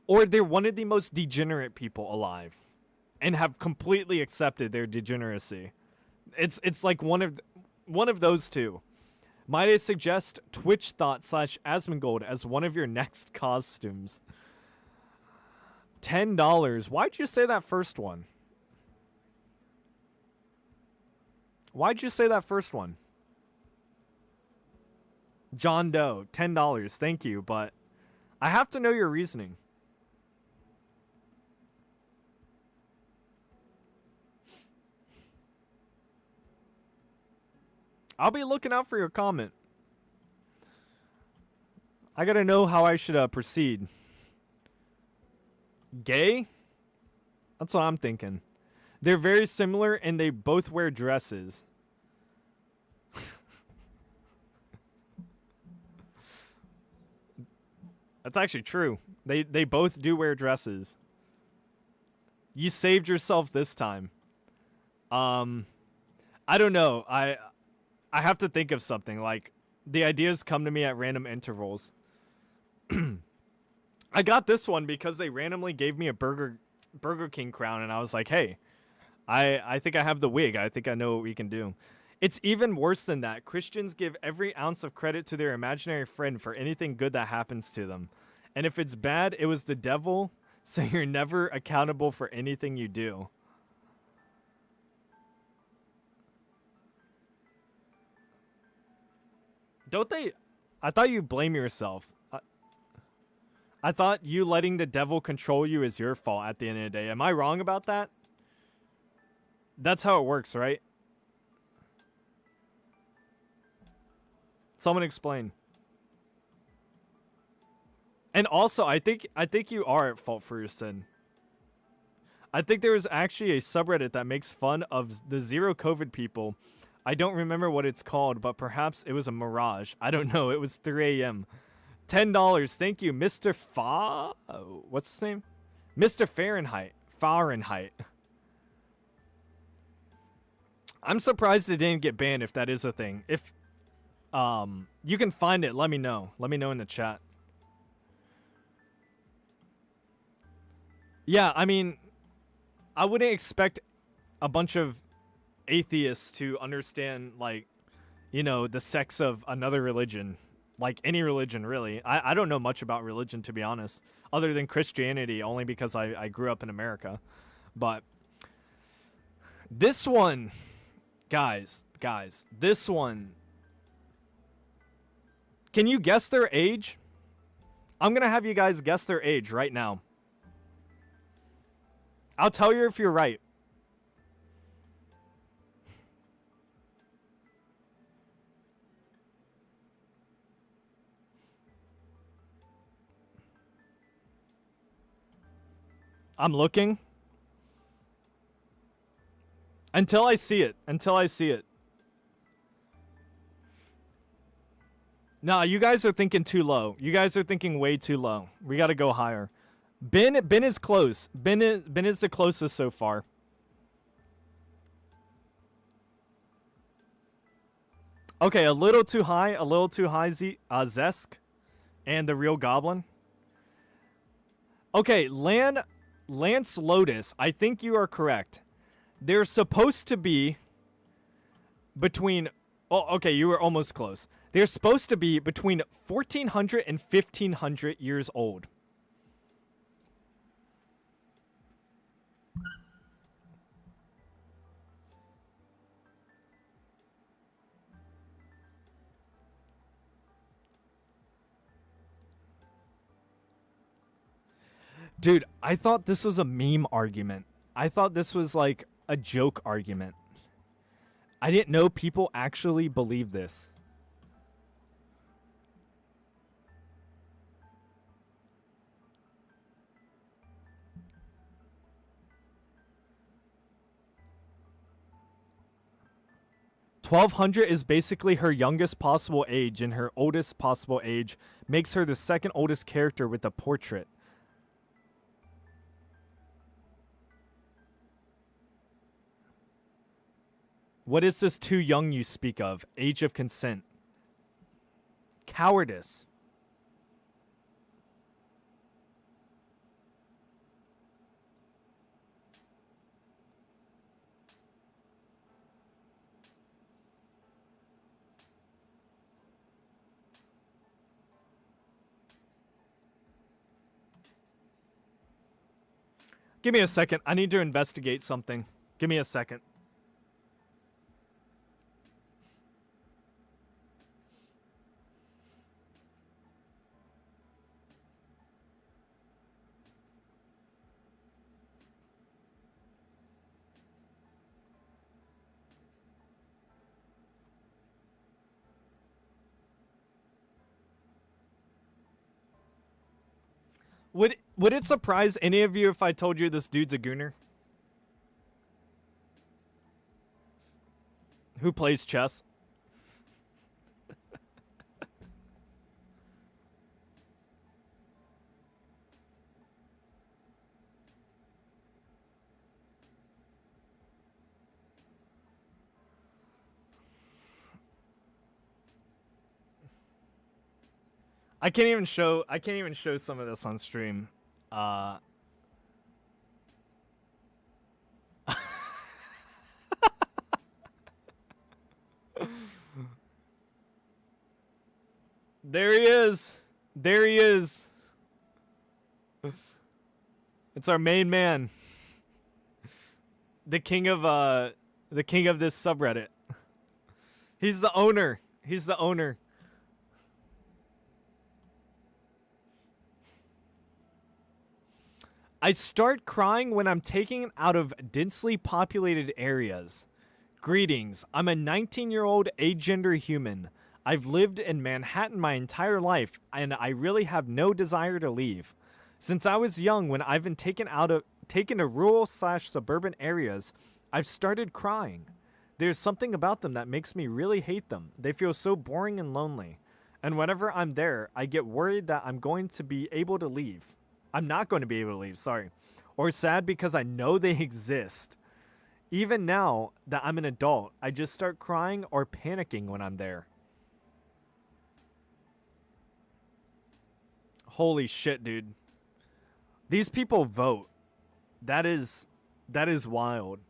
or they're one of the most degenerate people alive and have completely accepted their degeneracy. It's like one of those two. Might I suggest Twitch Thought / Asmongold as one of your next costumes? $10. Why'd you say that first one? Why'd you say that first one? John Doe, $10. Thank you, but I have to know your reasoning. I'll be looking out for your comment. I gotta know how I should proceed. Gay? That's what I'm thinking. They're very similar and they both wear dresses. That's actually true. They both do wear dresses. You saved yourself this time. I don't know. I have to think of something. Like, the ideas come to me at random intervals. I got this one because they randomly gave me a Burger King crown, and I was like, hey, I think I have the wig. I think I know what we can do. It's even worse than that. Christians give every ounce of credit to their imaginary friend for anything good that happens to them. And if it's bad, it was the devil, so you're never accountable for anything you do. Don't they? I thought you blame yourself. I thought you letting the devil control you is your fault at the end of the day. Am I wrong about that? That's how it works, right? Someone explain. And also, I think you are at fault for your sin. I think there was actually a subreddit that makes fun of the zero COVID people. I don't remember what it's called, but perhaps it was a mirage. I don't know. It was 3 a.m. $10. Thank you, Mr. What's his name? Mr. Fahrenheit. I'm surprised it didn't get banned if that is a thing. If you can find it, let me know. Let me know in the chat. Yeah, I mean, I wouldn't expect a bunch of atheists to understand, like, you know, the sex of another religion. Like, any religion, really. I don't know much about religion, to be honest, other than Christianity, only because I grew up in America. But this one, guys, this one, can you guess their age? I'm going to have you guys guess their age right now. I'll tell you if you're right. I'm looking. Until I see it. Until I see it. Nah, you guys are thinking too low. You guys are thinking way too low. We gotta go higher. Ben is close. Ben is the closest so far. Okay, a little too high, Zesk, and the real goblin. Okay, Lance Lotus, I think you are correct. They're supposed to be between, oh, okay, you were almost close. They're supposed to be between 1400 and 1500 years old. Dude, I thought this was a meme argument. I thought this was like a joke argument. I didn't know people actually believe this. $1,200 is basically her youngest possible age, and her oldest possible age makes her the second oldest character with a portrait. What is this too young you speak of? Age of consent. Cowardice. Give me a second. I need to investigate something. Give me a second. Would it surprise any of you if I told you this dude's a gooner? Who plays chess? I can't even show some of this on stream. There he is. There he is. It's our main man. The king of this subreddit. He's the owner. He's the owner. I start crying when I'm taken out of densely populated areas. Greetings, I'm a 19-year-old agender human. I've lived in Manhattan my entire life, and I really have no desire to leave. Since I was young, when I've been taken to rural/suburban areas, I've started crying. There's something about them that makes me really hate them. They feel so boring and lonely. And whenever I'm there, I get worried that I'm not going to be able to leave, sorry. Or sad because I know they exist. Even now that I'm an adult, I just start crying or panicking when I'm there. Holy shit, dude. These people vote. That is wild.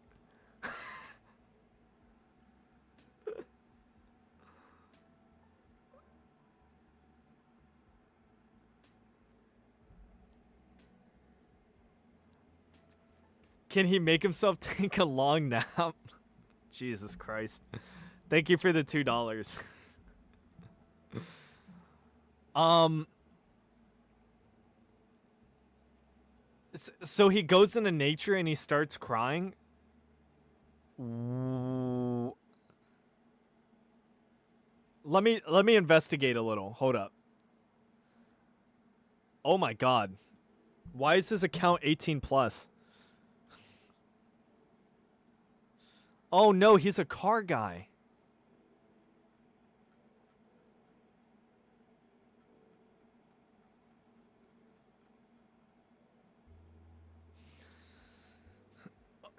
Can he make himself take a long nap? Jesus Christ. Thank you for the $2. So he goes into nature and he starts crying. Let me investigate a little. Hold up. Oh my God. Why is his account 18 plus? Oh no, he's a car guy.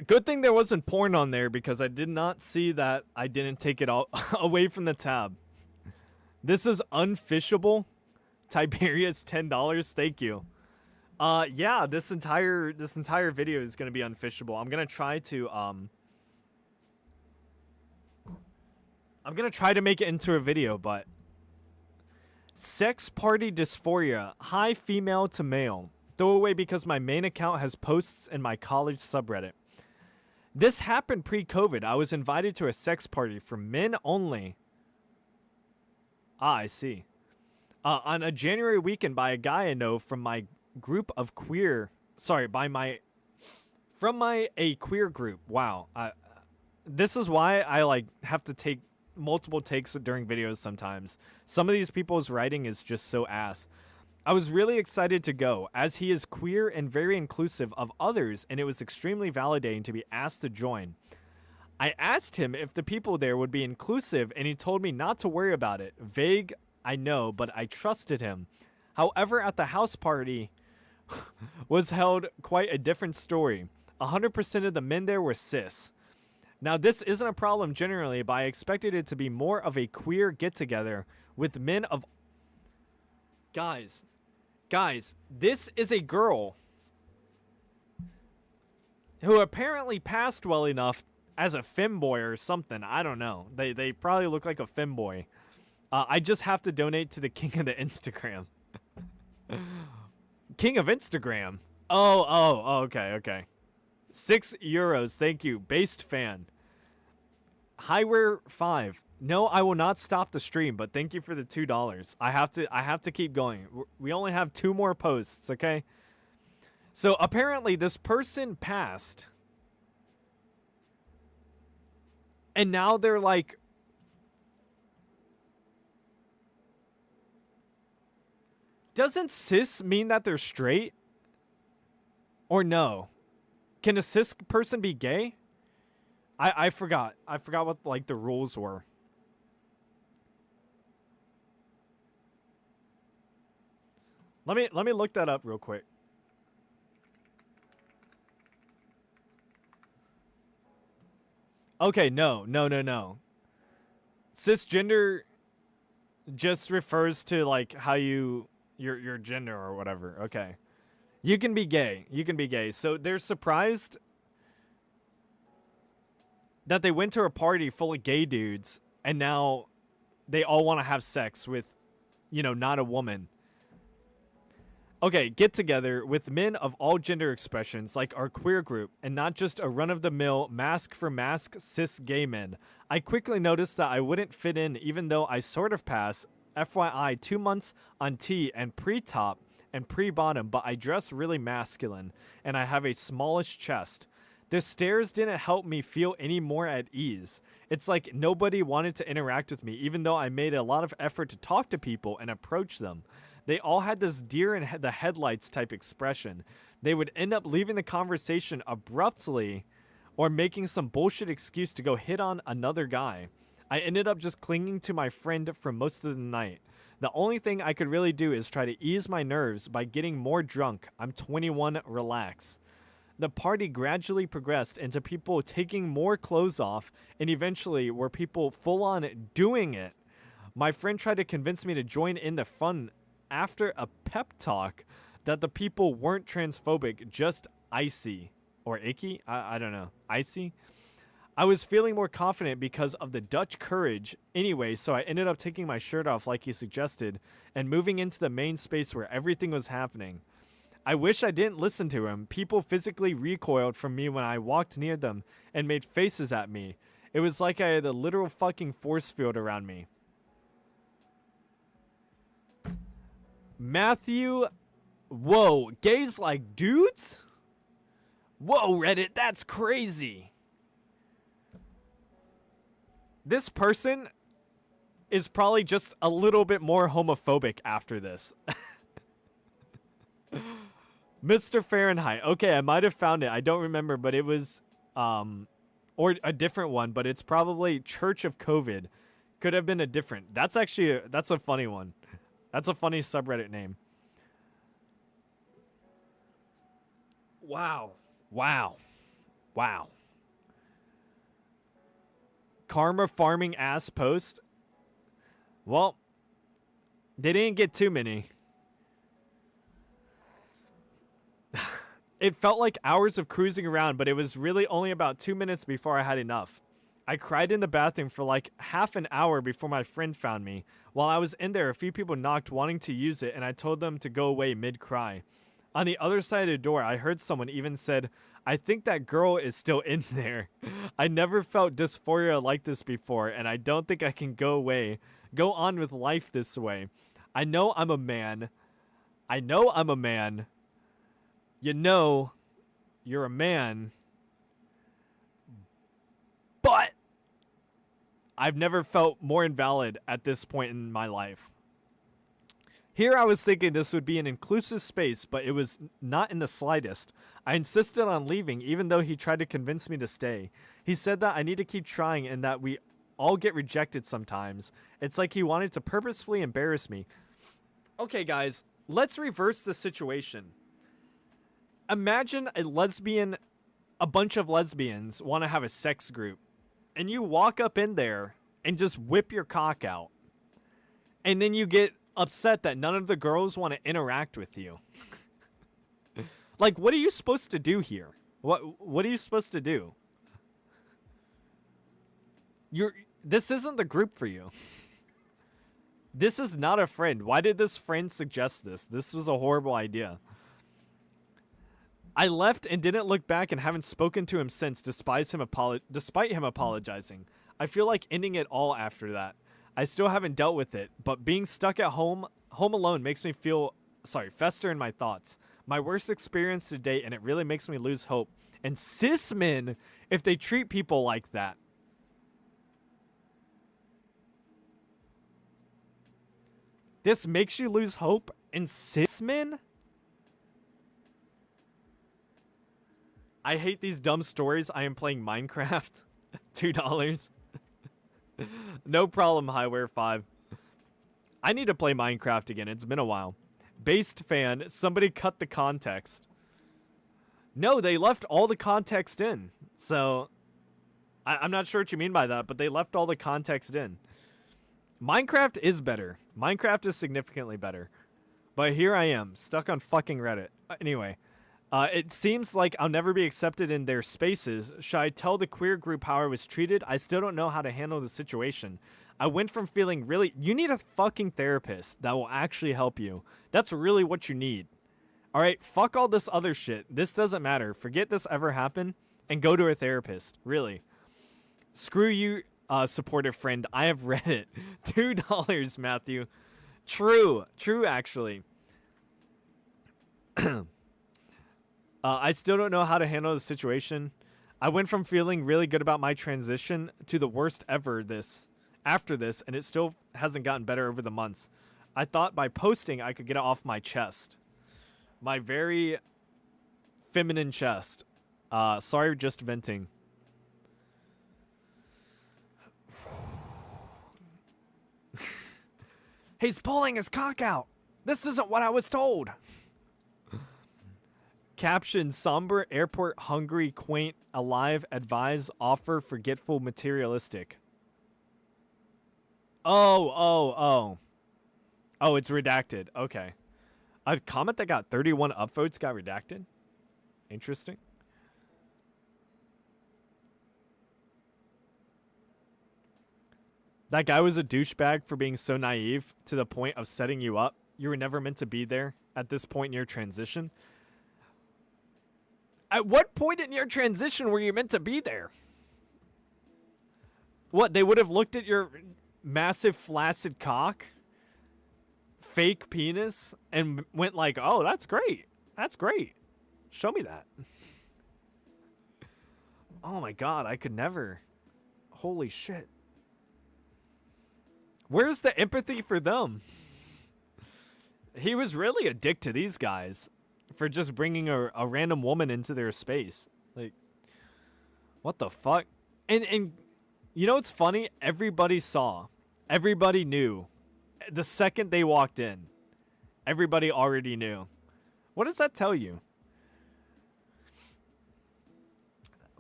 Good thing there wasn't porn on there because I did not see that. I didn't take it all away from the tab. This is unfishable. Tiberius $10. Thank you. Yeah, this entire video is gonna be unfishable. I'm gonna try to make it into a video, but sex party dysphoria. Hi, female to male. Throw away because my main account has posts in my college subreddit. This happened pre-COVID. I was invited to a sex party for men only. Ah, I see. On a January weekend by a guy I know from my group of queer. Sorry, a queer group. Wow. This is why I like have to take multiple takes during videos sometimes. Some of these people's writing is just so ass. I was really excited to go, as he is queer and very inclusive of others, and it was extremely validating to be asked to join. I asked him if the people there would be inclusive, and he told me not to worry about it. Vague, I know, but I trusted him. However, at the house party was held quite a different story. 100% of the men there were cis. Now, this isn't a problem generally, but I expected it to be more of a queer get-together with men of... Guys, this is a girl who apparently passed well enough as a femboy or something. I don't know. They probably look like a femboy. I just have to donate to the king of the Instagram. King of Instagram? Oh, okay. €6. Thank you. Based fan. Highware 5. No, I will not stop the stream, but thank you for the $2. I have to keep going. We only have 2 more posts, okay? So apparently this person passed. And now they're like... Doesn't cis mean that they're straight? Or no? Can a cis person be gay? I forgot. I forgot what like the rules were. Let me look that up real quick. Okay, no. Cisgender just refers to like how your gender or whatever. Okay. You can be gay. So they're surprised that they went to a party full of gay dudes and now they all want to have sex with, not a woman. Okay, get together with men of all gender expressions like our queer group and not just a run-of-the-mill mask for mask cis gay men. I quickly noticed that I wouldn't fit in even though I sort of pass, FYI, 2 months on T and pre-top and pre-bottom, but I dress really masculine and I have a smallish chest. The stares didn't help me feel any more at ease. It's like nobody wanted to interact with me even though I made a lot of effort to talk to people and approach them. They all had this deer in the headlights type expression. They would end up leaving the conversation abruptly or making some bullshit excuse to go hit on another guy. I ended up just clinging to my friend for most of the night. The only thing I could really do is try to ease my nerves by getting more drunk. I'm 21, relax. The party gradually progressed into people taking more clothes off and eventually were people full on doing it. My friend tried to convince me to join in the fun after a pep talk that the people weren't transphobic, just icy. Or icky? I don't know. Icy? I was feeling more confident because of the Dutch courage anyway, so I ended up taking my shirt off like he suggested and moving into the main space where everything was happening. I wish I didn't listen to him. People physically recoiled from me when I walked near them and made faces at me. It was like I had a literal fucking force field around me. Matthew, whoa, gays like dudes? Whoa, Reddit, that's crazy. This person is probably just a little bit more homophobic after this. Mr. Fahrenheit. Okay, I might have found it. I don't remember, but it was or a different one, but it's probably Church of COVID. Could have been a different. That's actually that's a funny one. That's a funny subreddit name. Wow. Wow. Wow. Karma farming ass post. Well, they didn't get too many. It felt like hours of cruising around, but it was really only about 2 minutes before I had enough. I cried in the bathroom for like half an hour before my friend found me. While I was in there, a few people knocked wanting to use it, and I told them to go away mid-cry. On the other side of the door, I heard someone even said, "I think that girl is still in there." I never felt dysphoria like this before, and I don't think I can go on with life this way. I know I'm a man. You know, you're a man. But I've never felt more invalid at this point in my life. Here I was thinking this would be an inclusive space, but it was not in the slightest. I insisted on leaving, even though he tried to convince me to stay. He said that I need to keep trying and that we all get rejected sometimes. It's like he wanted to purposefully embarrass me. Okay, guys, let's reverse the situation. Imagine a bunch of lesbians want to have a sex group, and you walk up in there and just whip your cock out. And then you get upset that none of the girls want to interact with you. Like, what are you supposed to do here? What are you supposed to do? This isn't the group for you. This is not a friend. Why did this friend suggest this? This was a horrible idea. I left and didn't look back and haven't spoken to him since, despite him apologizing. I feel like ending it all after that. I still haven't dealt with it, but being stuck at home alone makes me fester in my thoughts. My worst experience to date, and it really makes me lose hope. And cis men, if they treat people like that. This makes you lose hope in cis men? I hate these dumb stories. I am playing Minecraft. $2. No problem, Highware5. I need to play Minecraft again. It's been a while. Based fan, somebody cut the context. No, they left all the context in. So, I'm not sure what you mean by that, but they left all the context in. Minecraft is better. Minecraft is significantly better. But here I am, stuck on fucking Reddit. Anyway. It seems like I'll never be accepted in their spaces. Should I tell the queer group how I was treated? I still don't know how to handle the situation. I went from feeling really... You need a fucking therapist that will actually help you. That's really what you need. Alright, fuck all this other shit. This doesn't matter. Forget this ever happened and go to a therapist. Really. Screw you, supportive friend. I have read it. $2, Matthew. True, actually. I still don't know how to handle the situation. I went from feeling really good about my transition to the worst ever after this, and it still hasn't gotten better over the months. I thought by posting I could get it off my chest. My very feminine chest. Sorry, just venting. He's pulling his cock out. This isn't what I was told. Caption: somber, airport, hungry, quaint, alive, advise, offer, forgetful, materialistic. Oh, it's redacted. Okay. A comment that got 31 upvotes got redacted? Interesting. That guy was a douchebag for being so naive to the point of setting you up. You were never meant to be there at this point in your transition. At what point in your transition were you meant to be there? What, they would have looked at your massive flaccid cock, fake penis, and went like, oh, that's great. That's great. Show me that. Oh my god, I could never. Holy shit. Where's the empathy for them? He was really a dick to these guys. for just bringing a random woman into their space. Like, what the fuck? And you know what's funny? Everybody saw. Everybody knew. The second they walked in, everybody already knew. What does that tell you?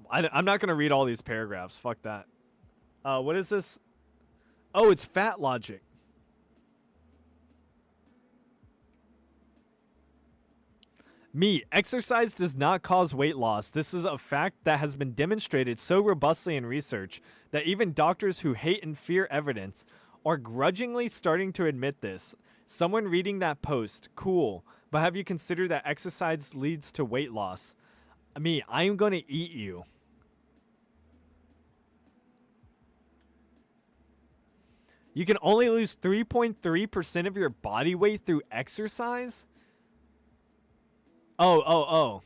I'm not going to read all these paragraphs. Fuck that. What is this? Oh, it's fat logic. Me, exercise does not cause weight loss. This is a fact that has been demonstrated so robustly in research that even doctors who hate and fear evidence are grudgingly starting to admit this. Someone reading that post, cool, but have you considered that exercise leads to weight loss? Me, I am going to eat you. You can only lose 3.3% of your body weight through exercise? Oh.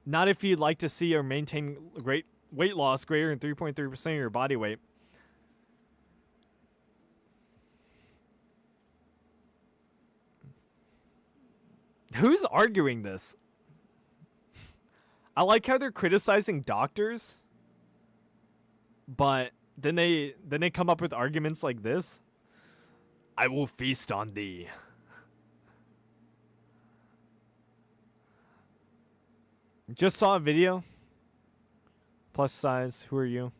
Not if you'd like to see or maintain great weight loss greater than 3.3% of your body weight. Who's arguing this? I like how they're criticizing doctors, but then they come up with arguments like this. I will feast on thee. Just saw a video. Plus size. Who are you?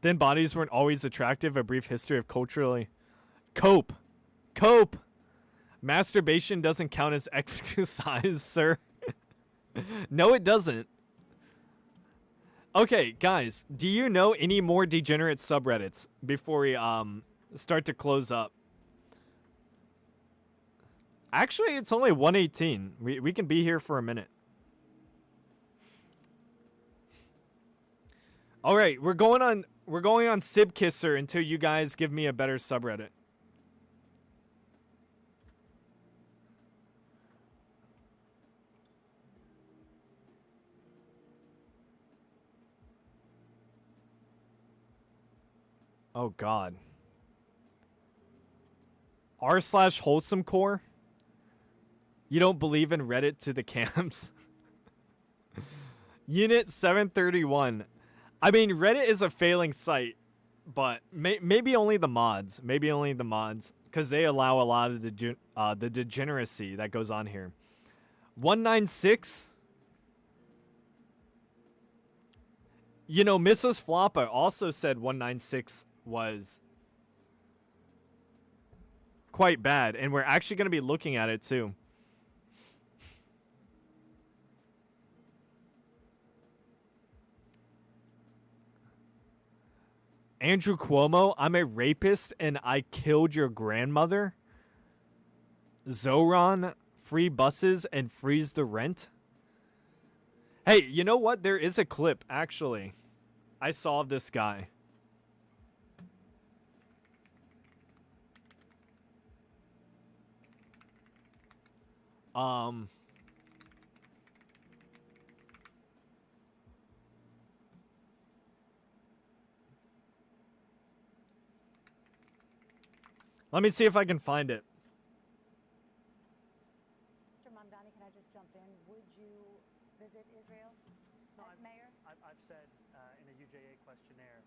Then bodies weren't always attractive. A brief history of culturally. Cope. Masturbation doesn't count as exercise, sir. No, it doesn't. Okay, guys. Do you know any more degenerate subreddits before we start to close up? Actually, it's only 1:18. We can be here for a minute. All right, we're going on Sibkisser until you guys give me a better subreddit. Oh God. r/wholesome core. You don't believe in Reddit to the camps? Unit 731. I mean, Reddit is a failing site, but maybe only the mods. Maybe only the mods, because they allow a lot of the degeneracy that goes on here. 196. You know, Mrs. Floppa also said 196 was quite bad, and we're actually going to be looking at it too. Andrew Cuomo, I'm a rapist and I killed your grandmother. Zoran, free buses and freeze the rent. Hey, you know what? There is a clip, actually. I saw this guy. Let me see if I can find it. Mr. Mamdani, can I just jump in? Would you visit Israel as mayor? I've said in a UJA questionnaire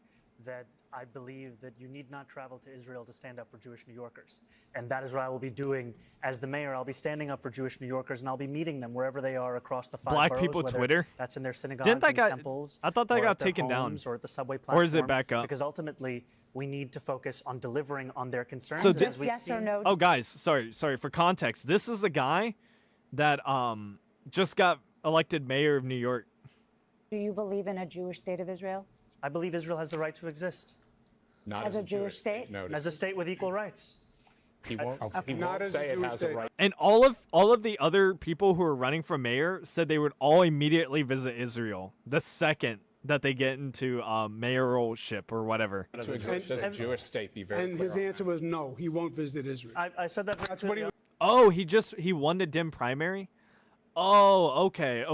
that I believe that you need not travel to Israel to stand up for Jewish New Yorkers. And that is what I will be doing as the mayor. I'll be standing up for Jewish New Yorkers, and I'll be meeting them wherever they are across the 5 Black boroughs, people whether Twitter? that's in their synagogues Didn't that and got- temples. I thought that or got at their taken down. homes or at the subway platform. Or is it back up? Because ultimately, we need to focus on delivering on their concerns. So and did- as we've Yes or seen- no? Oh, guys, sorry. For context, this is the guy that just got elected mayor of New York. Do you believe in a Jewish state of Israel? I believe Israel has the right to exist Not As a Jewish state? Notice. as a state with equal rights. He won't, he Not won't as a say it Jewish has a state. right. And all of the other people who are running for mayor said they would all immediately visit Israel the second that they get into mayoralship or whatever. To exist as a Jewish state, be very And clear his on answer was no, he won't visit Israel. I said that. That's what he. Oh, he won the Dem primary? Oh, okay.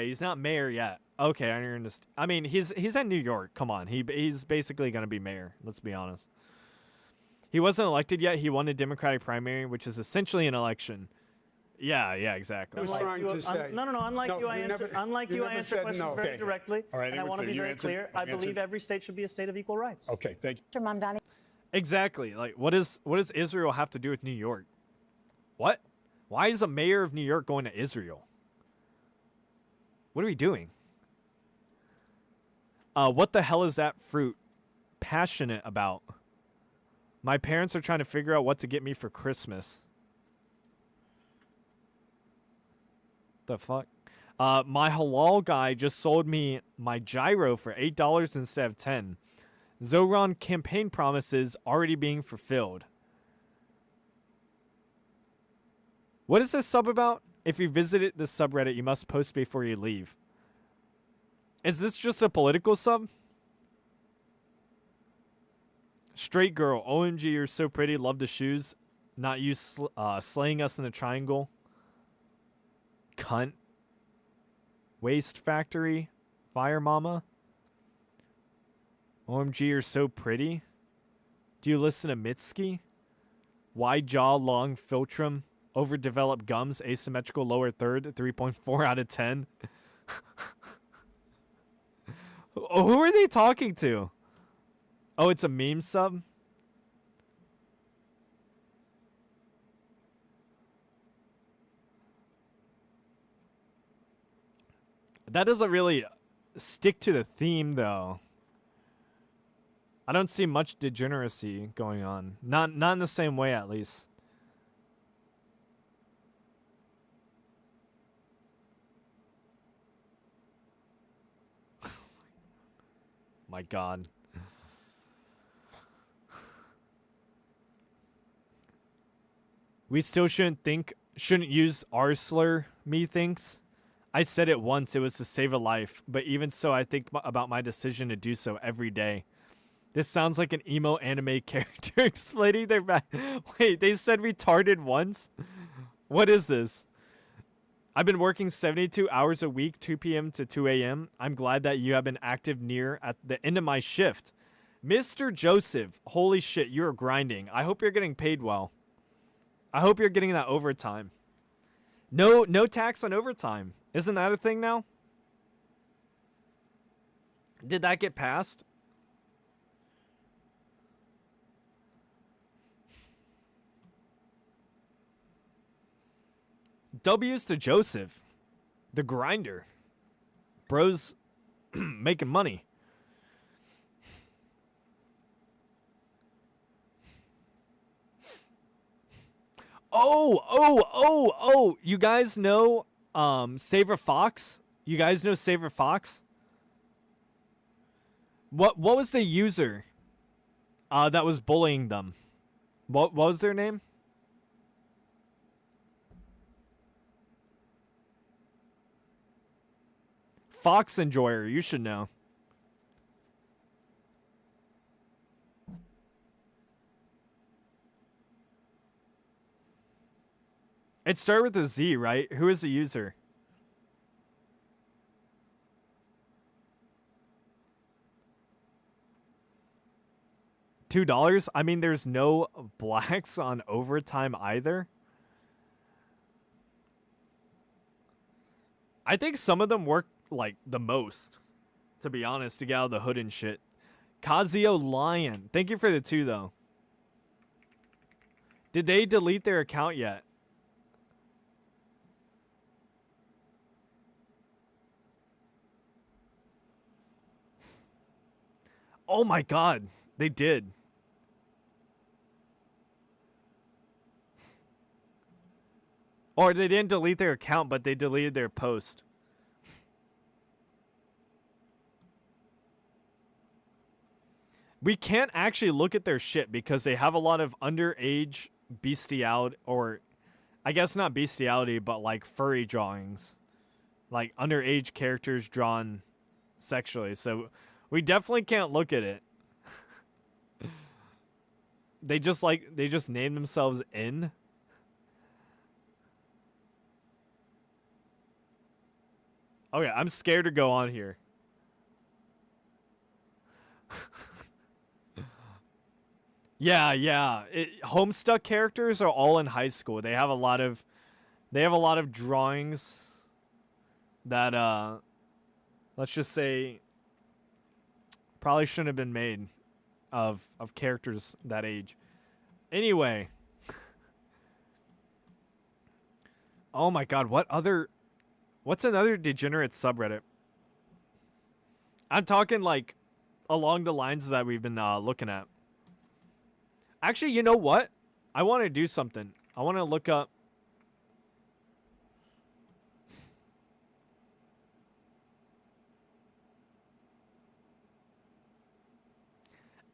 He's not mayor yet. Okay, I understand. I mean, he's in New York. Come on, he's basically gonna be mayor. Let's be honest. He wasn't elected yet. He won a Democratic primary, which is essentially an election. Yeah, exactly. I was trying to say. No. Unlike No, you, I you answer. never- Unlike you you, I never answer said questions no. very Okay. directly, All right, I and I think want to we're be clear. You very answered- clear. you I believe answered- every state should be a state of equal rights. Okay, thank you. Mr. Mamdani. Exactly. Like, what does Israel have to do with New York? What? Why is a mayor of New York going to Israel? What are we doing? What the hell is that fruit passionate about? My parents are trying to figure out what to get me for Christmas. The fuck? My halal guy just sold me my gyro for $8 instead of 10. Zoran campaign promises already being fulfilled. What is this sub about? If you visited the subreddit, you must post before you leave. Is this just a political sub? Straight girl. OMG, you're so pretty. Love the shoes. Not you slaying us in the triangle. Cunt. Waste factory. Fire mama. OMG, you're so pretty. Do you listen to Mitski? Wide jaw, long philtrum. Overdeveloped gums, asymmetrical lower third, 3.4 out of 10. Who are they talking to? Oh, it's a meme sub? That doesn't really stick to the theme, though. I don't see much degeneracy going on. Not in the same way, at least. My God. We still shouldn't use R slur, methinks. I said it once, it was to save a life, but even so, I think about my decision to do so every day. This sounds like an emo anime character explaining their Wait, they said retarded once? What is this? I've been working 72 hours a week, 2 p.m. to 2 a.m. I'm glad that you have been active near at the end of my shift. Mr. Joseph, holy shit, you're grinding. I hope you're getting paid well. I hope you're getting that overtime. No tax on overtime. Isn't that a thing now? Did that get passed? W's to Joseph, the grinder. Bro's making money. Oh, you guys know Saver Fox? You guys know Saver Fox? What was the user that was bullying them? What was their name? Fox Enjoyer, you should know. It started with a Z, right? Who is the user? $2? I mean, there's no blacks on overtime either. I think some of them work like the most, to be honest, to get out of the hood and shit. Kazio Lion. Thank you for the 2 though. Did they delete their account yet? Oh my God, they did. Or they didn't delete their account, but they deleted their post. We can't actually look at their shit because they have a lot of underage bestiality, or I guess not bestiality, but like furry drawings. Like underage characters drawn sexually. So we definitely can't look at it. They just name themselves in. Okay, I'm scared to go on here. Yeah. Homestuck characters are all in high school. They have a lot of drawings that let's just say probably shouldn't have been made of characters that age. Anyway. Oh my god, what's another degenerate subreddit? I'm talking like along the lines that we've been looking at. Actually, you know what? I want to do something. I want to look up.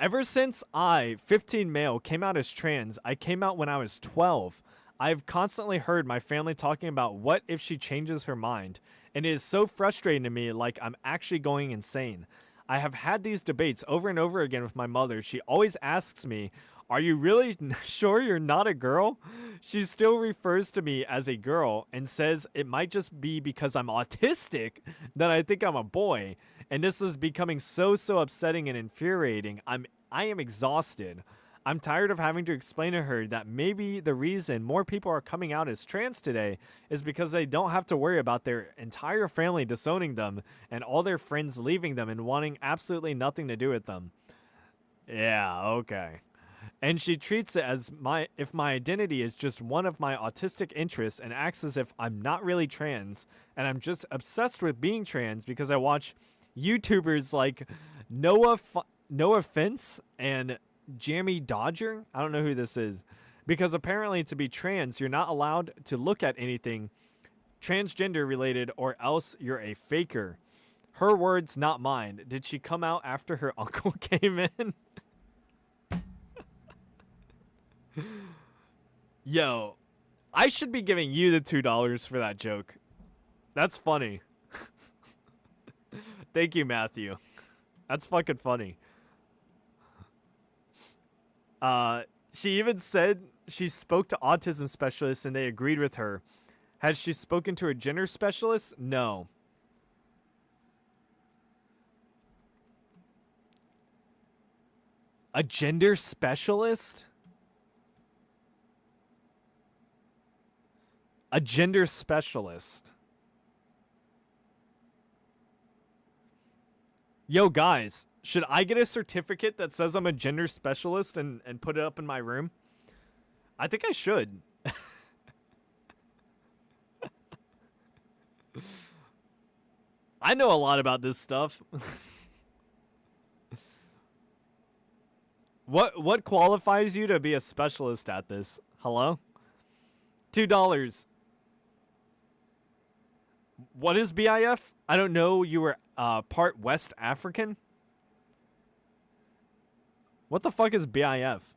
Ever since I, 15 male, came out as trans, I came out when I was 12. I've constantly heard my family talking about what if she changes her mind, and it is so frustrating to me, like I'm actually going insane. I have had these debates over and over again with my mother. She always asks me, "Are you really sure you're not a girl?" She still refers to me as a girl and says it might just be because I'm autistic that I think I'm a boy. And this is becoming so upsetting and infuriating. I am exhausted. I'm tired of having to explain to her that maybe the reason more people are coming out as trans today is because they don't have to worry about their entire family disowning them and all their friends leaving them and wanting absolutely nothing to do with them. Yeah, okay. And she treats it as if my identity is just one of my autistic interests and acts as if I'm not really trans and I'm just obsessed with being trans because I watch YouTubers like Noah Fence and Jammy Dodger. I don't know who this is. Because apparently to be trans, you're not allowed to look at anything transgender related or else you're a faker. Her words, not mine. Did she come out after her uncle came in? Yo, I should be giving you the $2 for that joke. That's funny. Thank you, Matthew. That's fucking funny. She even said she spoke to autism specialists and they agreed with her. Has she spoken to a gender specialist? No. A gender specialist? A gender specialist. Yo, guys, should I get a certificate that says I'm a gender specialist and put it up in my room? I think I should. I know a lot about this stuff. What qualifies you to be a specialist at this? Hello? $2. What is BIF? I don't know. You were part West African? What the fuck is BIF?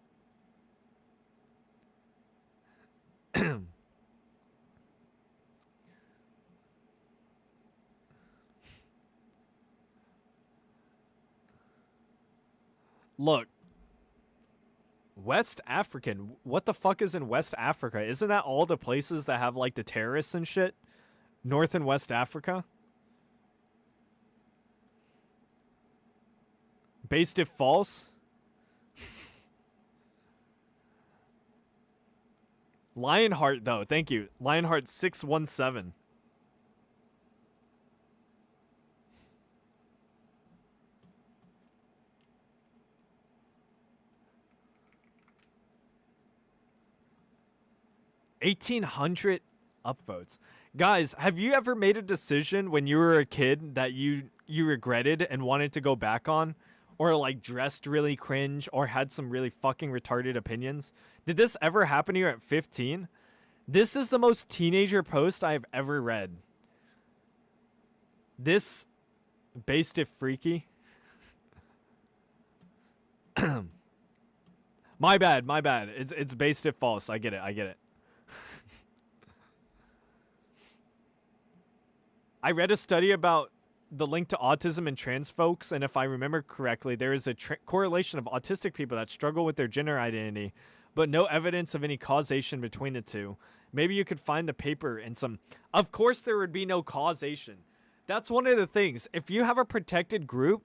Look. West African? What the fuck is in West Africa? Isn't that all the places that have like the terrorists and shit? North and West Africa? Based if false? Lionheart though, thank you. Lionheart 617. $1,800 upvotes. Guys, have you ever made a decision when you were a kid that you regretted and wanted to go back on? Or like dressed really cringe or had some really fucking retarded opinions? Did this ever happen to you at 15? This is the most teenager post I have ever read. This based it freaky. My bad. It's based it false. I get it. I read a study about the link to autism and trans folks, and if I remember correctly, there is a correlation of autistic people that struggle with their gender identity, but no evidence of any causation between the two. Maybe you could find the paper in some... Of course there would be no causation. That's one of the things. If you have a protected group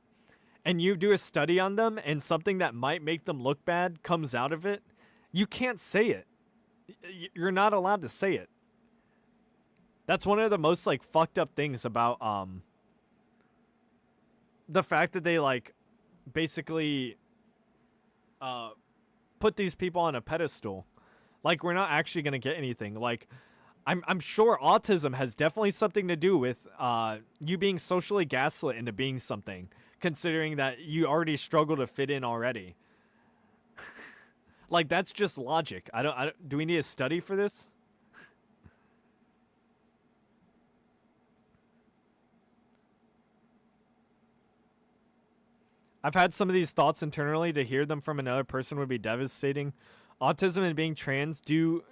and you do a study on them and something that might make them look bad comes out of it, you can't say it. You're not allowed to say it. That's one of the most like fucked up things about the fact that they like basically put these people on a pedestal. Like, we're not actually going to get anything. Like, I'm sure autism has definitely something to do with you being socially gaslit into being something, considering that you already struggle to fit in already. Like, that's just logic. I don't do we need a study for this? I've had some of these thoughts internally. To hear them from another person would be devastating. Autism and being trans do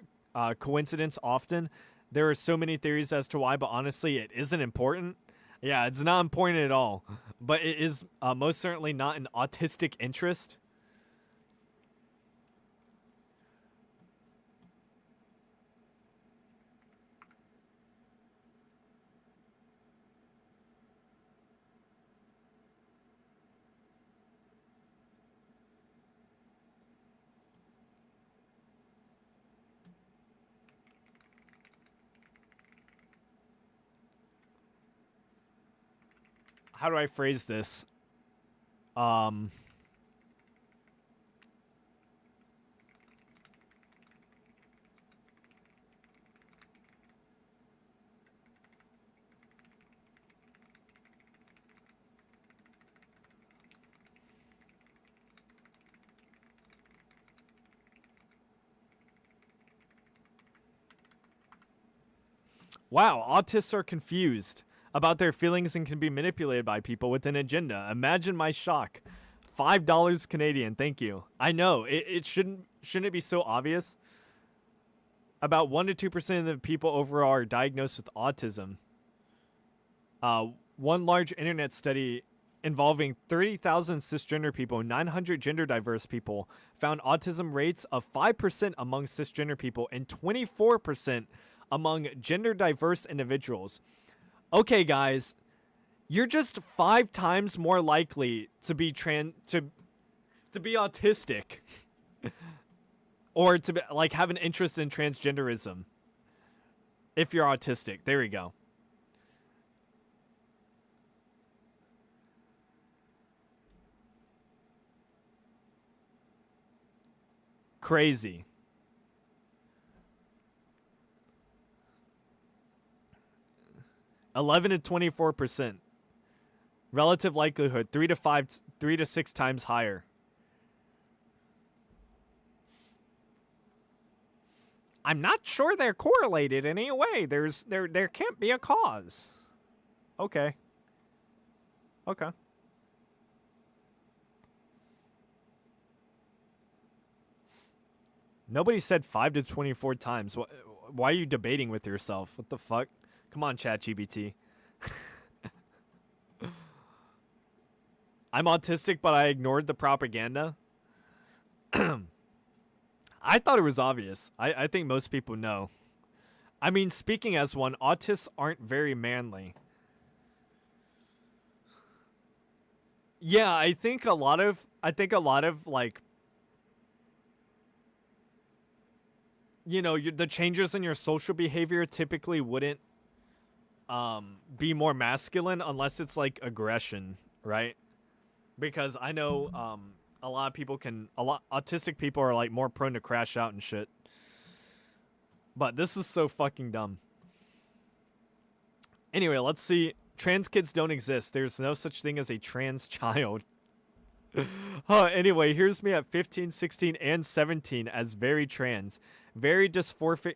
coincidence often. There are so many theories as to why, but honestly, it isn't important. Yeah, it's not important at all. But it is most certainly not an autistic interest. How do I phrase this? Wow, autists are confused about their feelings and can be manipulated by people with an agenda. Imagine my shock. $5 Canadian, thank you. I know, it shouldn't it be so obvious? About 1 to 2% of the people overall are diagnosed with autism. One large internet study involving 30,000 cisgender people, 900 gender diverse people, found autism rates of 5% among cisgender people and 24% among gender diverse individuals. Okay, guys, you're just 5 times more likely to be to be autistic or to be, like have an interest in transgenderism if you're autistic. There we go. Crazy. $11 to 24%. Relative likelihood 3 to 6 times higher. I'm not sure they're correlated in any way. There can't be a cause. Okay. Okay. Nobody said 5 to 24 times. Why are you debating with yourself? What the fuck? Come on, ChatGPT. I'm autistic, but I ignored the propaganda. I thought it was obvious. I think most people know. I mean, speaking as one, autists aren't very manly. Yeah, I think a lot of like, you know, the changes in your social behavior typically wouldn't be more masculine unless it's like aggression, right? Because I know a lot of autistic people are like more prone to crash out and shit. But this is so fucking dumb. Anyway, let's see. Trans kids don't exist. There's no such thing as a trans child. Anyway, here's me at 15, 16, and 17 as very trans. Very dysphoric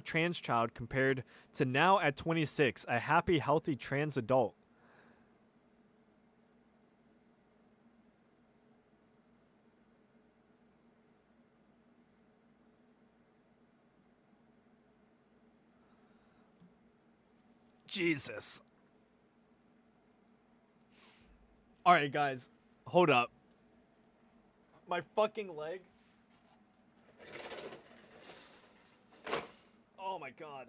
trans child compared to now at 26, a happy, healthy trans adult. Jesus. All right, guys, hold up. My fucking leg. Oh my god.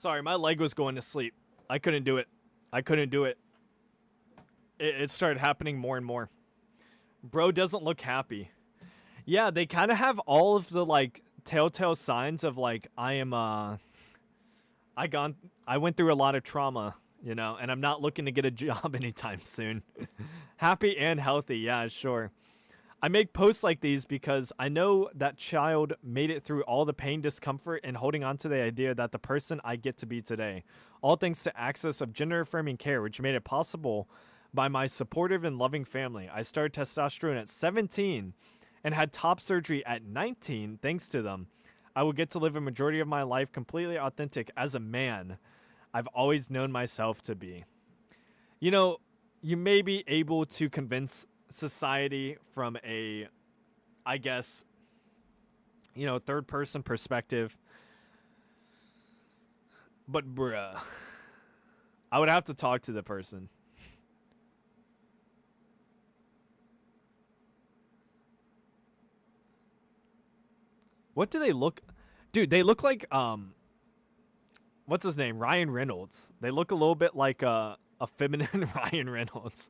Sorry, my leg was going to sleep. I couldn't do it. It started happening more and more. Bro doesn't look happy. Yeah, they kind of have all of the like telltale signs of like I went through a lot of trauma, you know, and I'm not looking to get a job anytime soon. Happy and healthy, yeah, sure. I make posts like these because I know that child made it through all the pain, discomfort, and holding on to the idea that the person I get to be today. All thanks to access of gender-affirming care, which made it possible by my supportive and loving family. I started testosterone at 17 and had top surgery at 19 thanks to them. I will get to live a majority of my life completely authentic as a man I've always known myself to be. You know, you may be able to convince society from a, I guess, you know, third person perspective. But bruh, I would have to talk to the person. What do they look? Dude, they look like, what's his name? Ryan Reynolds. They look a little bit like a feminine Ryan Reynolds.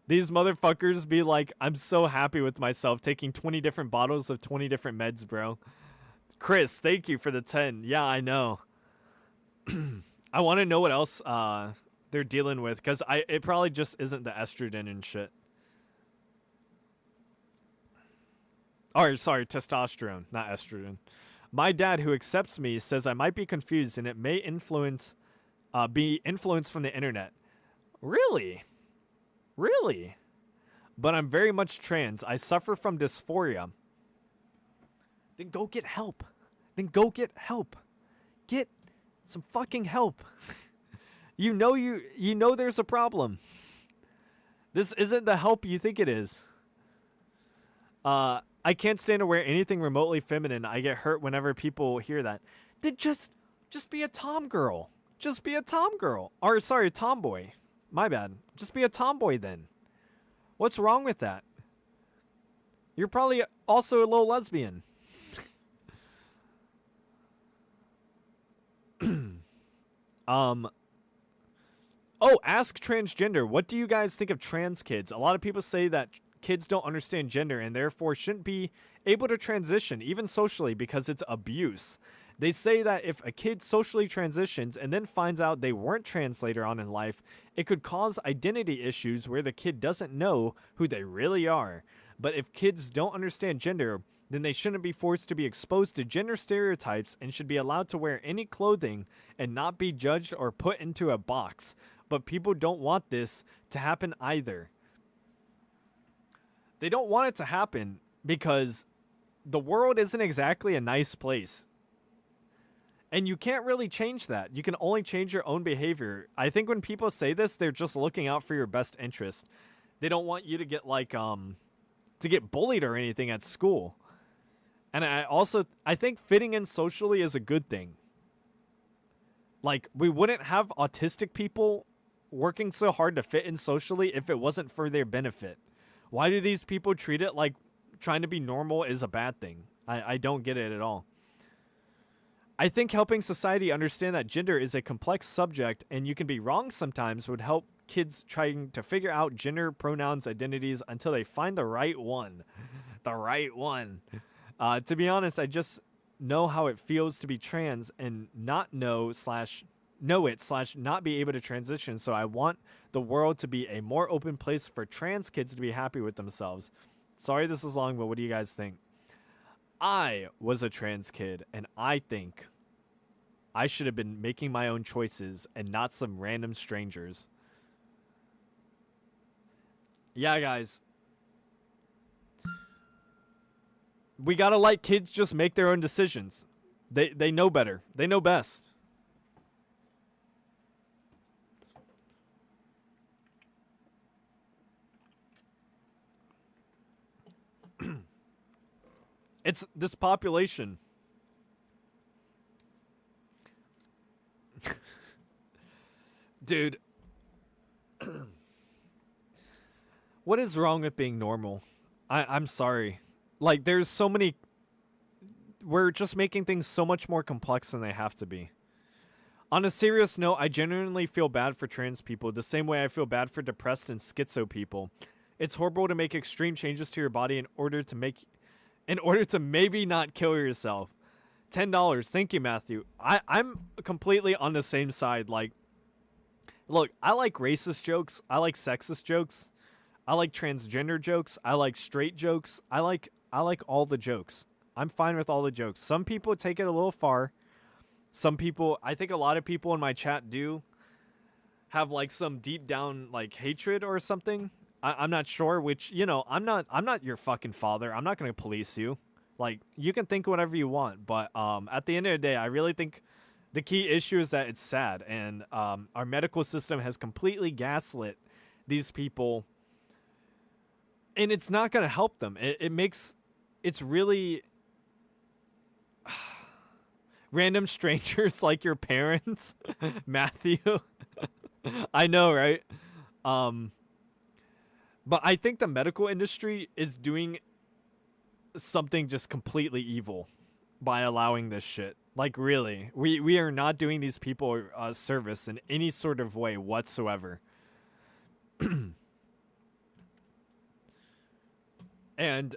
These motherfuckers be like, I'm so happy with myself taking 20 different bottles of 20 different meds, bro. Chris, thank you for the 10. Yeah, I know. I want to know what else they're dealing with, because it probably just isn't the estrogen and shit. Or, sorry, testosterone, not estrogen. My dad, who accepts me, says I might be confused and it may be influenced from the internet. Really? Really? But I'm very much trans. I suffer from dysphoria. Then go get help. Get some fucking help. You know there's a problem. This isn't the help you think it is. I can't stand to wear anything remotely feminine. I get hurt whenever people hear that. Then just be a tom girl. Just be a tom girl. Or sorry, tomboy. My bad. Just be a tomboy then. What's wrong with that? You're probably also a little lesbian. Oh, ask Transgender. What do you guys think of trans kids? A lot of people say that kids don't understand gender and therefore shouldn't be able to transition, even socially, because it's abuse. They say that if a kid socially transitions and then finds out they weren't trans later on in life, it could cause identity issues where the kid doesn't know who they really are. But if kids don't understand gender, then they shouldn't be forced to be exposed to gender stereotypes and should be allowed to wear any clothing and not be judged or put into a box. But people don't want this to happen either. They don't want it to happen because the world isn't exactly a nice place. And you can't really change that. You can only change your own behavior. I think when people say this, they're just looking out for your best interest. They don't want you to get like to get bullied or anything at school. And I think fitting in socially is a good thing. Like, we wouldn't have autistic people working so hard to fit in socially if it wasn't for their benefit. Why do these people treat it like trying to be normal is a bad thing? I don't get it at all. I think helping society understand that gender is a complex subject and you can be wrong sometimes would help kids trying to figure out gender pronouns identities until they find the right one. The right one. To be honest, I just know how it feels to be trans and not know it / not be able to transition. So I want the world to be a more open place for trans kids to be happy with themselves. Sorry this is long, but what do you guys think? I was a trans kid, and I think I should have been making my own choices and not some random strangers. Yeah, guys. We gotta let kids just make their own decisions. They know better. They know best. It's this population. Dude. What is wrong with being normal? I'm sorry. Like, there's so many we're just making things so much more complex than they have to be. On a serious note, I genuinely feel bad for trans people the same way I feel bad for depressed and schizo people. It's horrible to make extreme changes to your body in order to maybe not kill yourself. $10. Thank you, Matthew. I'm completely on the same side. Like, look, I like racist jokes. I like sexist jokes. I like transgender jokes. I like straight jokes. I like all the jokes. I'm fine with all the jokes. Some people take it a little far. Some people, I think a lot of people in my chat do have like some deep down like hatred or something. I'm not sure, which, you know, I'm not your fucking father. I'm not going to police you. Like, you can think whatever you want, but at the end of the day, I really think the key issue is that it's sad, and our medical system has completely gaslit these people, and it's not going to help them. It's really random strangers like your parents, Matthew. I know, right? But I think the medical industry is doing something just completely evil by allowing this shit. Like, really, we are not doing these people a service in any sort of way whatsoever. And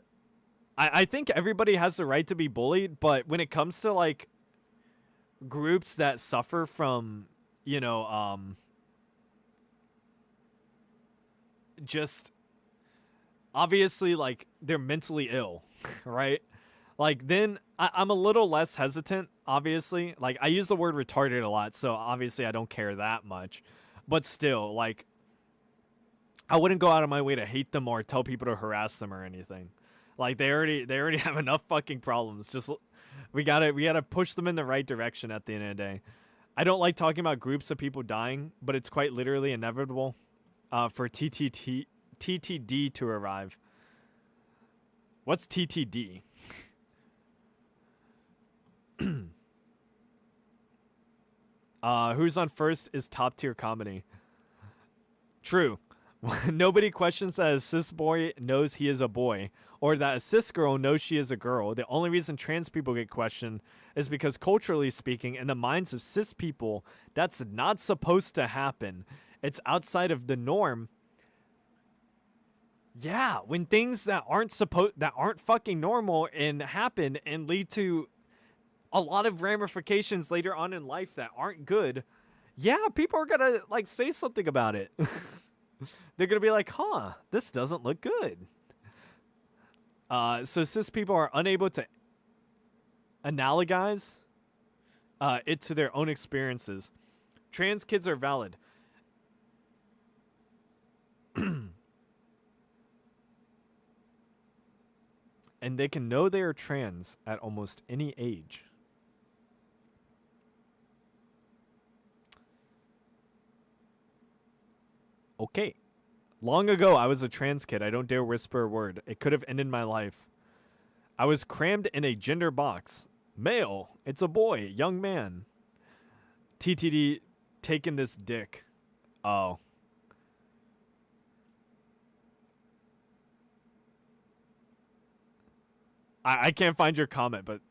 I think everybody has the right to be bullied, but when it comes to like groups that suffer from, you know, just obviously like they're mentally ill, right? Like, then I'm a little less hesitant, obviously. Like, I use the word retarded a lot, so obviously I don't care that much. But still, like, I wouldn't go out of my way to hate them or tell people to harass them or anything. Like, they already have enough fucking problems. Just we gotta push them in the right direction at the end of the day. I don't like talking about groups of people dying, but it's quite literally inevitable for TTD to arrive. What's TTD? Who's on first is top tier comedy. True. Nobody questions that a cis boy knows he is a boy, or that a cis girl knows she is a girl. The only reason trans people get questioned is because, culturally speaking, in the minds of cis people, that's not supposed to happen. It's outside of the norm. Yeah, when things that aren't fucking normal and happen and lead to a lot of ramifications later on in life that aren't good, yeah, people are gonna like say something about it. They're gonna be like, huh, this doesn't look good. So cis people are unable to analogize it to their own experiences. Trans kids are valid. And they can know they are trans at almost any age. Okay. Long ago, I was a trans kid. I don't dare whisper a word. It could have ended my life. I was crammed in a gender box. Male. It's a boy. Young man. TTD taking this dick. Oh. I can't find your comment, but...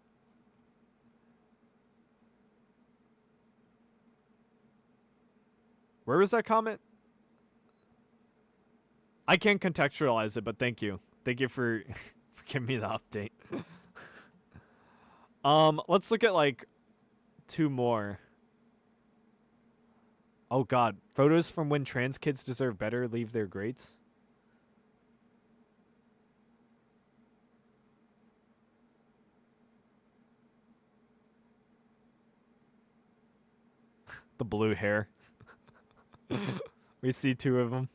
Where was that comment? I can't contextualize it, but thank you. Thank you for giving me the update. Let's look at, like, 2 more. Oh, God. Photos from when trans kids deserve better leave their grades? The blue hair. We see 2 of them.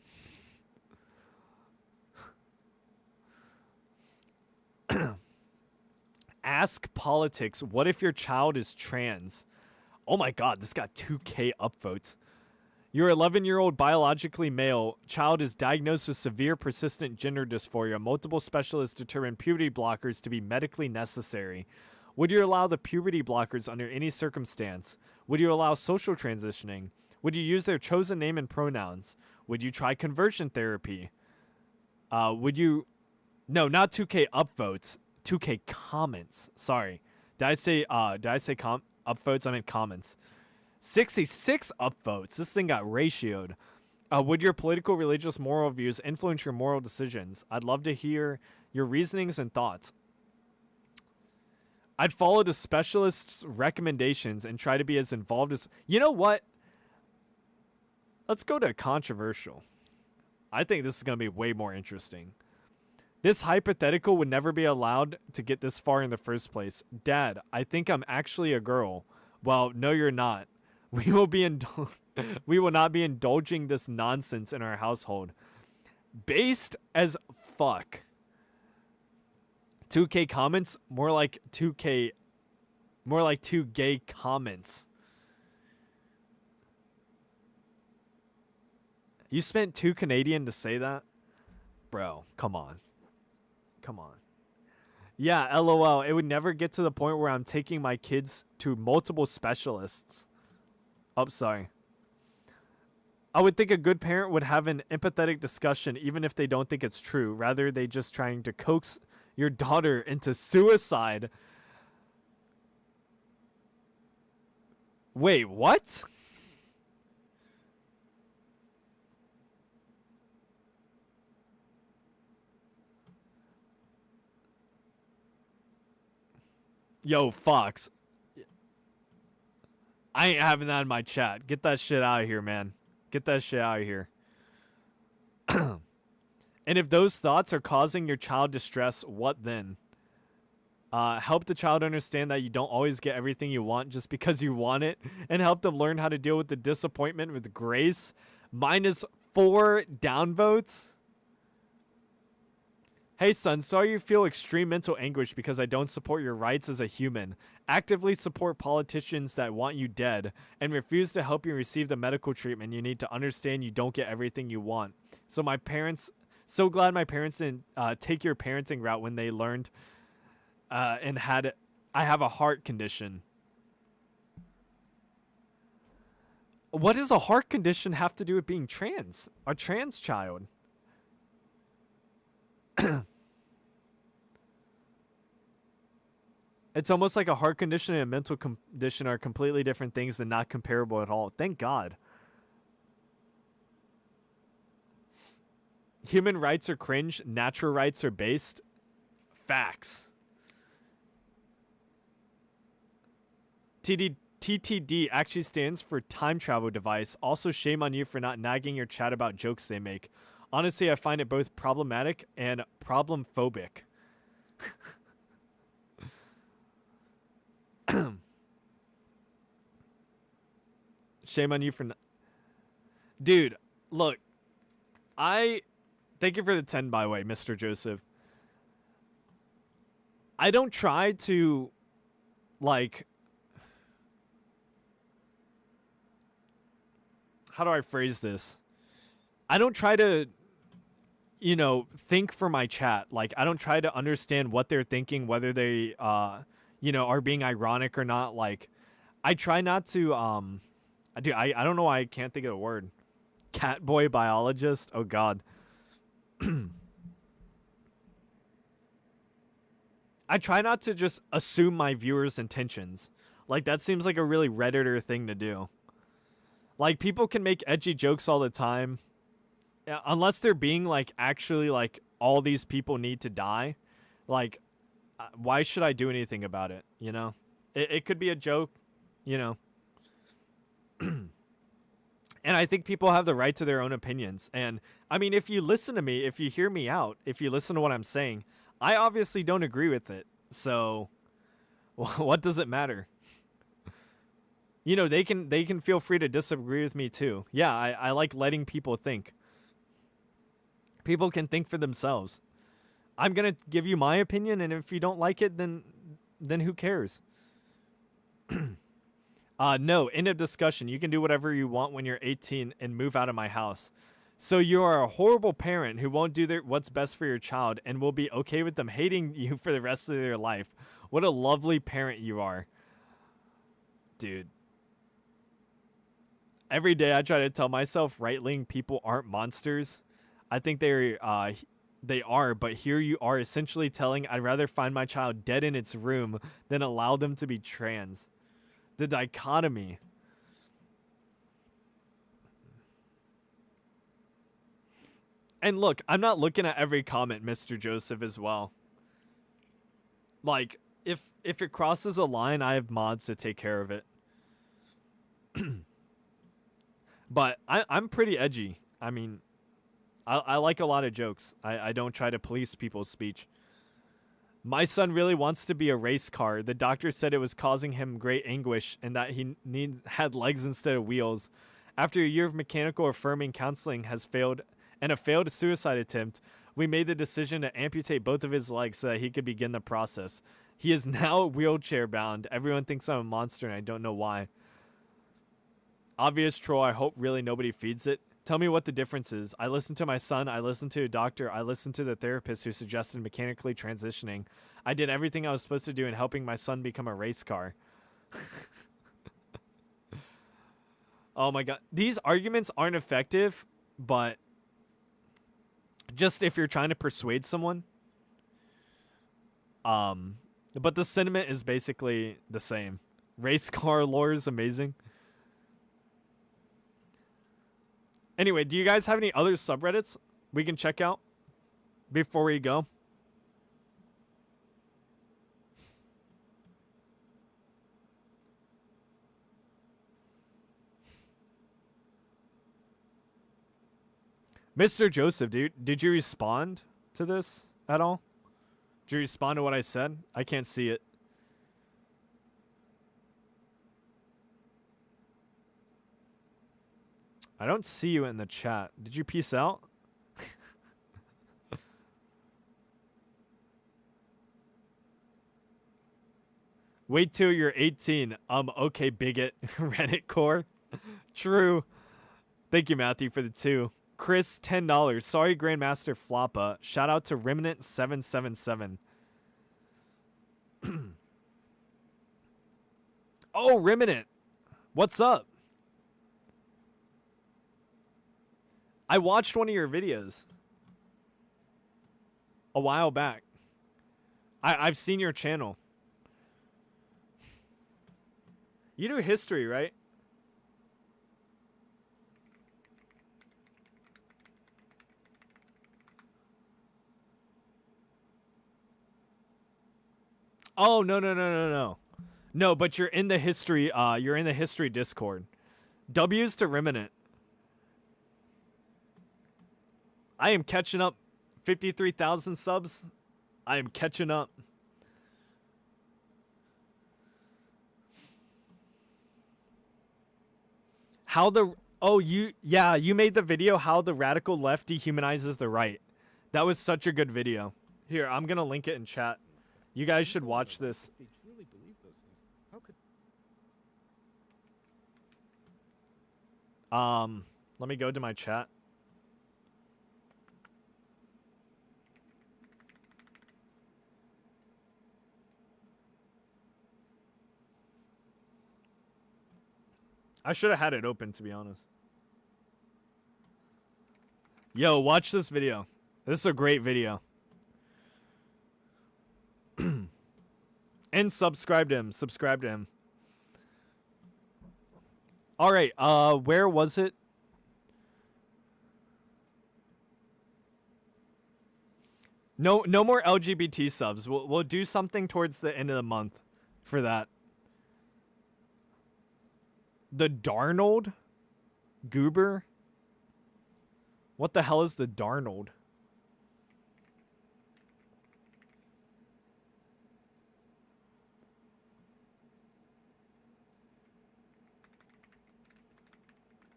Ask Politics, what if your child is trans? Oh my god, this got 2K upvotes. Your 11-year-old biologically male child is diagnosed with severe persistent gender dysphoria. Multiple specialists determine puberty blockers to be medically necessary. Would you allow the puberty blockers under any circumstance? Would you allow social transitioning? Would you use their chosen name and pronouns? Would you try conversion therapy? Would you... No, not 2K upvotes. 2K comments. Sorry. Did I say upvotes? I meant comments. 66 upvotes. This thing got ratioed. Would your political, religious, moral views influence your moral decisions? I'd love to hear your reasonings and thoughts. I'd follow the specialist's recommendations and try to be as involved as... You know what? Let's go to controversial. I think this is going to be way more interesting. This hypothetical would never be allowed to get this far in the first place. Dad, I think I'm actually a girl. Well, no, you're not. We will not be indulging this nonsense in our household. Based as fuck. 2K comments? More like 2K... More like 2 gay comments. You spent 2 Canadian to say that? Bro, come on. Come on. Yeah, LOL. It would never get to the point where I'm taking my kids to multiple specialists. Oh, sorry. I would think a good parent would have an empathetic discussion even if they don't think it's true. Rather, they just trying to coax your daughter into suicide. Wait, what? Yo, Fox. I ain't having that in my chat. Get that shit out of here, man. Get that shit out of here. And if those thoughts are causing your child distress, what then? Help the child understand that you don't always get everything you want just because you want it, and help them learn how to deal with the disappointment with grace. -4 downvotes. Hey son, sorry you feel extreme mental anguish because I don't support your rights as a human. Actively support politicians that want you dead and refuse to help you receive the medical treatment you need to understand you don't get everything you want. So glad my parents didn't take your parenting route when they learned I have a heart condition. What does a heart condition have to do with being trans? A trans child? It's almost like a heart condition and a mental condition are completely different things and not comparable at all. Thank God. Human rights are cringe. Natural rights are based. Facts. TTD actually stands for time travel device. Also, shame on you for not nagging your chat about jokes they make. Honestly, I find it both problematic and problem-phobic. Shame on you for not... Dude, look. Thank you for the 10, by the way, Mr. Joseph. I don't try to, like... How do I phrase this? I don't try to, think for my chat. Like, I don't try to understand what they're thinking, whether they, are being ironic or not. Like, I try not to, I don't know why I can't think of the word. Catboy biologist? Oh, God. I try not to just assume my viewers' intentions. Like, that seems like a really Redditor thing to do. Like, people can make edgy jokes all the time. Unless they're being, like, actually, like, all these people need to die. Like, why should I do anything about it, you know? It could be a joke, you know? And I think people have the right to their own opinions. And, I mean, if you listen to me, if you hear me out, if you listen to what I'm saying, I obviously don't agree with it. So, what does it matter? You know, they can feel free to disagree with me too. Yeah, I like letting people think. People can think for themselves. I'm going to give you my opinion, and if you don't like it, then who cares? No, end of discussion. You can do whatever you want when you're 18 and move out of my house. So you are a horrible parent who won't do what's best for your child and will be okay with them hating you for the rest of their life. What a lovely parent you are. Dude. Every day I try to tell myself right-wing people aren't monsters. I think they're they are, but here you are essentially telling I'd rather find my child dead in its room than allow them to be trans. The dichotomy. And look, I'm not looking at every comment, Mr. Joseph, as well. Like, if it crosses a line, I have mods to take care of it. But I'm pretty edgy. I mean, I like a lot of jokes. I don't try to police people's speech. My son really wants to be a race car. The doctor said it was causing him great anguish and that he had legs instead of wheels. After a year of mechanical affirming counseling has failed and a failed suicide attempt, we made the decision to amputate both of his legs so that he could begin the process. He is now wheelchair bound. Everyone thinks I'm a monster and I don't know why. Obvious troll, I hope really nobody feeds it. Tell me what the difference is. I listened to my son, I listened to a doctor, I listened to the therapist who suggested mechanically transitioning. I did everything I was supposed to do in helping my son become a race car. Oh my god. These arguments aren't effective, but just if you're trying to persuade someone. But the sentiment is basically the same. Race car lore is amazing. Anyway, do you guys have any other subreddits we can check out before we go? Mr. Joseph, did you respond to this at all? Did you respond to what I said? I can't see it. I don't see you in the chat. Did you peace out? Wait till you're 18. Okay, bigot. Reddit core. True. Thank you, Matthew, for the 2. Chris, $10. Sorry, Grandmaster Floppa. Shout out to Remnant777. Oh, Remnant. What's up? I watched one of your videos a while back. I've seen your channel. You do history, right? Oh, no. No, but you're in the history Discord. W's to Remnant. I am catching up. 53,000 subs. I am catching up. You made the video how the radical left dehumanizes the right. That was such a good video. Here, I'm going to link it in chat. You guys should watch this. They truly believe those things. How could Let me go to my chat. I should have had it open, to be honest. Yo, watch this video. This is a great video. And subscribe to him. Subscribe to him. All right. Where was it? No more LGBT subs. We'll do something towards the end of the month for that. The Darnold? Goober? What the hell is the Darnold?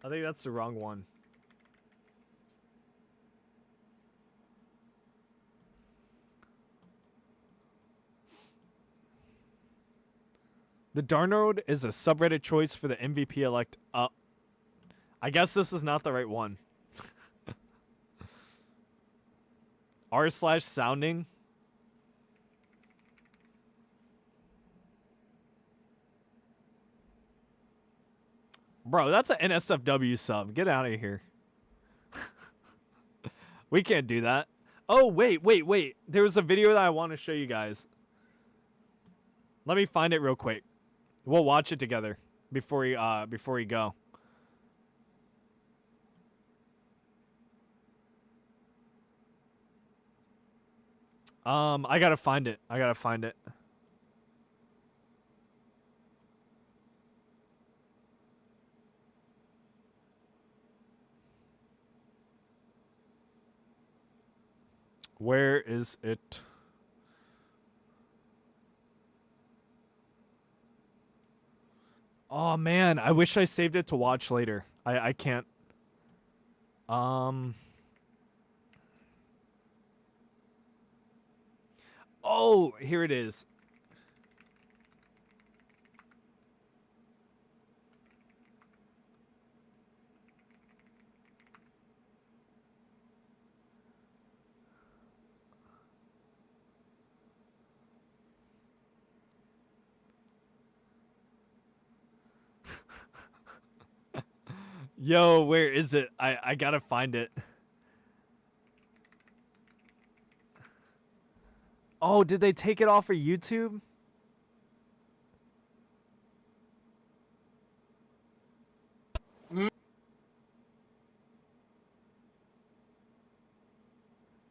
I think that's the wrong one. The Darnold is a subreddit choice for the MVP elect. I guess this is not the right one. r/sounding. Bro, that's an NSFW sub. Get out of here. We can't do that. Oh, wait. There was a video that I want to show you guys. Let me find it real quick. We'll watch it together before we go. I gotta find it. Where is it? Oh man, I wish I saved it to watch later. I can't. Oh, here it is. Yo, where is it? I gotta find it. Oh, did they take it off of YouTube?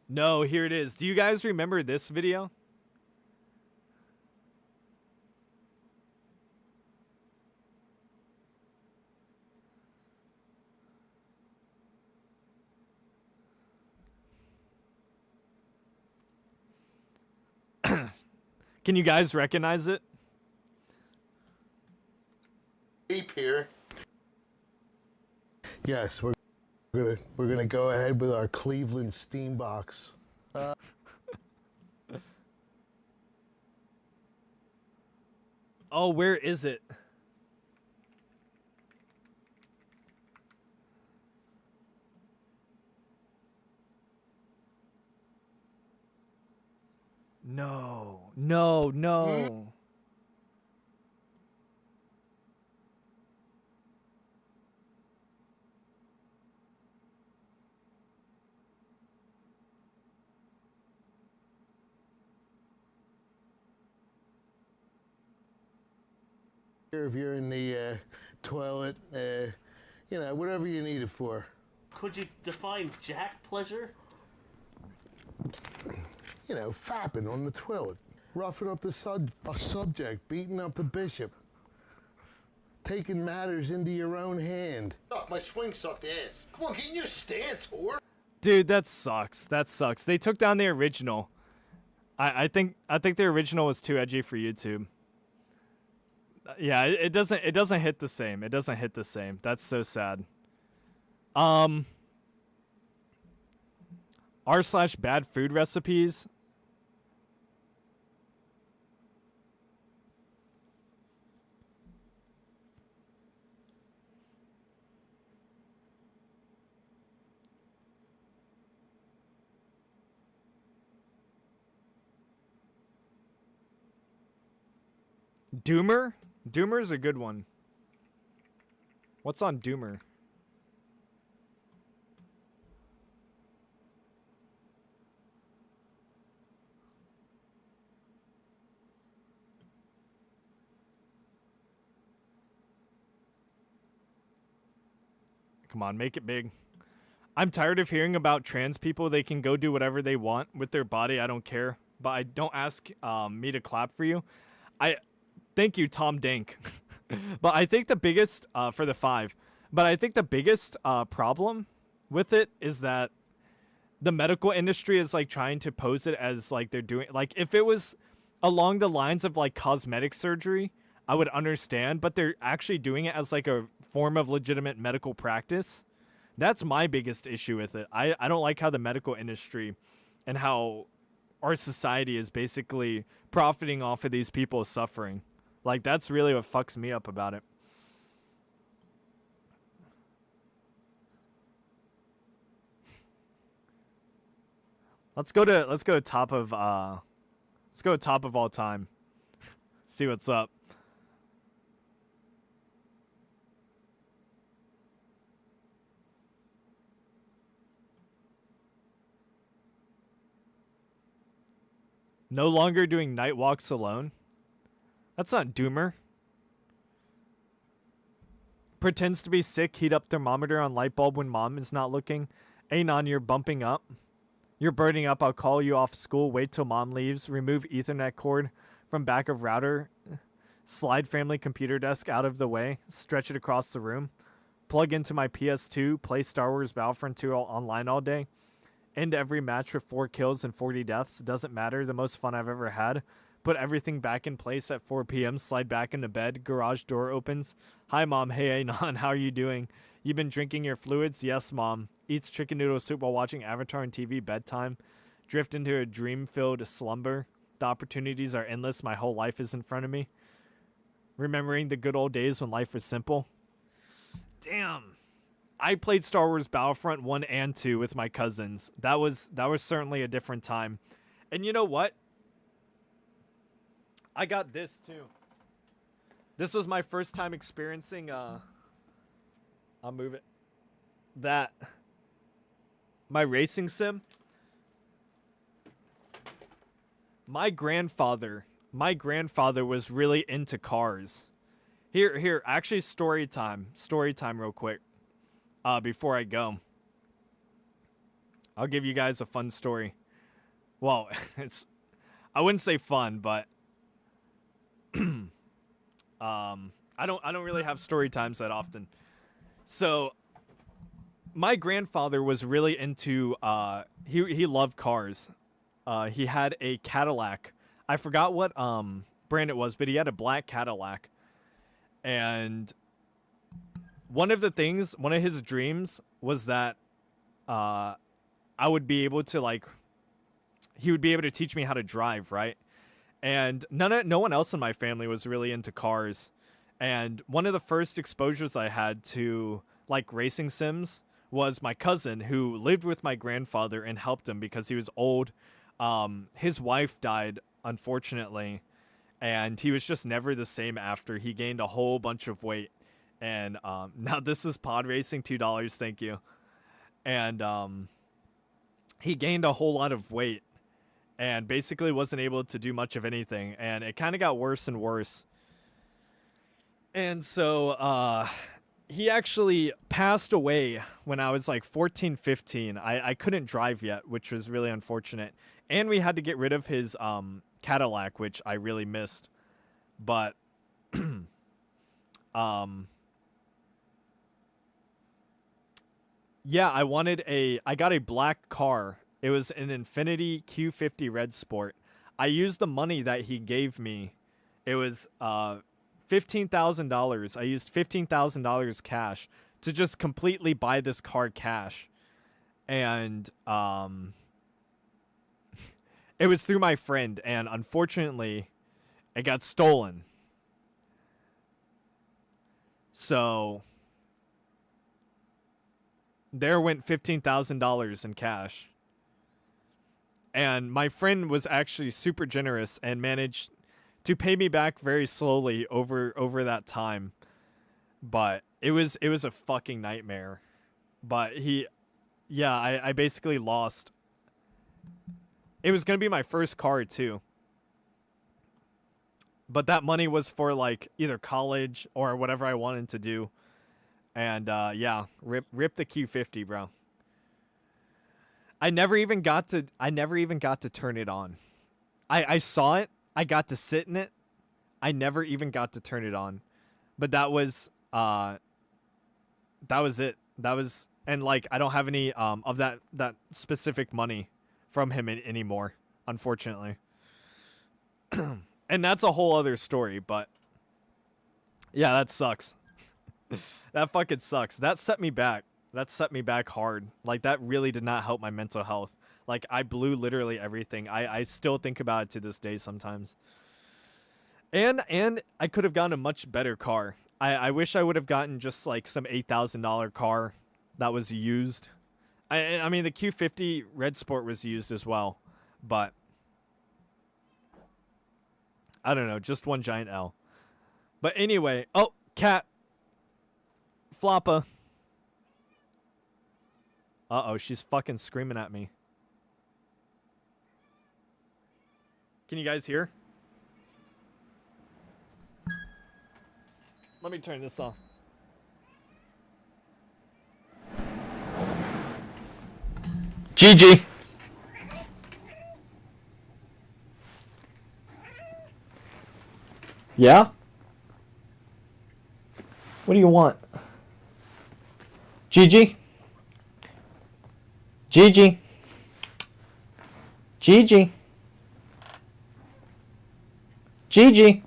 No, here it is. Do you guys remember this video? Can you guys recognize it? Deep here. Yes, we're gonna go ahead with our Cleveland Steambox. Oh, where is it? No. If you're in the toilet, whatever you need it for. Could you define jack pleasure? Fapping on the toilet, roughing up the subject, beating up the bishop, taking matters into your own hand. Oh, my swing sucked ass. Come on, get in your stance, whore. Dude, that sucks. They took down the original. I think the original was too edgy for YouTube. Yeah, it doesn't hit the same. That's so sad. r/bad food recipes. Doomer? Doomer's a good one. What's on Doomer? Come on, make it big. I'm tired of hearing about trans people. They can go do whatever they want with their body. I don't care. But I don't ask me to clap for you. Thank you, Tom Dank. But I think the biggest, for the 5, but I think the biggest problem with it is that the medical industry is like trying to pose it as like they're doing, like if it was along the lines of like cosmetic surgery, I would understand, but they're actually doing it as like a form of legitimate medical practice. That's my biggest issue with it. I don't like how the medical industry and how our society is basically profiting off of these people's suffering. Like, that's really what fucks me up about it. Let's go to top of all time. See what's up. No longer doing night walks alone. That's not doomer. Pretends to be sick, heat up thermometer on light bulb when mom is not looking. Anon, you're bumping up. You're burning up, I'll call you off school. Wait till mom leaves. Remove Ethernet cord from back of router. Slide family computer desk out of the way. Stretch it across the room. Plug into my PS2. Play Star Wars Battlefront 2 online all day. End every match with 4 kills and 40 deaths. Doesn't matter. The most fun I've ever had. Put everything back in place at 4 p.m. Slide back into bed. Garage door opens. Hi, Mom. Hey, Anon. How are you doing? You been drinking your fluids? Yes, Mom. Eats chicken noodle soup while watching Avatar on TV. Bedtime. Drift into a dream-filled slumber. The opportunities are endless. My whole life is in front of me. Remembering the good old days when life was simple. Damn. I played Star Wars Battlefront 1 and 2 with my cousins. That was certainly a different time. And you know what? I got this too. This was my first time experiencing I'll move it. That my racing sim. My grandfather was really into cars. Here, actually story time real quick. Before I go. I'll give you guys a fun story. Well, I wouldn't say fun, but I don't really have story times that often. So my grandfather was really into he loved cars. He had a Cadillac. I forgot what brand it was, but he had a black Cadillac. And one of his dreams was that I would be able to he would be able to teach me how to drive, right? And no one else in my family was really into cars. And one of the first exposures I had to racing sims was my cousin who lived with my grandfather and helped him because he was old. His wife died, unfortunately, and he was just never the same after. He gained a whole bunch of weight. And now this is pod racing, $2, thank you. And he gained a whole lot of weight and basically wasn't able to do much of anything. And it kind of got worse and worse. And so he actually passed away when I was 14, 15. I couldn't drive yet, which was really unfortunate. And we had to get rid of his Cadillac, which I really missed. But yeah, I got a black car. It was an Infiniti Q50 Red Sport. I used the money that he gave me. It was $15,000. I used $15,000 cash to just completely buy this car cash. And it was through my friend, and unfortunately, it got stolen. So there went $15,000 in cash. And my friend was actually super generous and managed to pay me back very slowly over that time. But it was a fucking nightmare. But I basically lost. It was going to be my first car too. But that money was for either college or whatever I wanted to do. And rip the Q50, bro. I never even got to turn it on. I saw it. I got to sit in it. I never even got to turn it on. But that was it. And I don't have any of that specific money from him anymore, unfortunately. And that's a whole other story, but yeah, that sucks. That fucking sucks. That set me back. That set me back hard. That really did not help my mental health. I blew literally everything. I still think about it to this day sometimes. And I could have gotten a much better car. I wish I would have gotten just some $8,000 car that was used. I mean, the Q50 Red Sport was used as well. But I don't know. Just one giant L. But anyway. Oh, cat. Floppa. Uh-oh, she's fucking screaming at me. Can you guys hear? Let me turn this off. Gigi. Yeah? What do you want? Gigi? Gigi? Gigi? Gigi?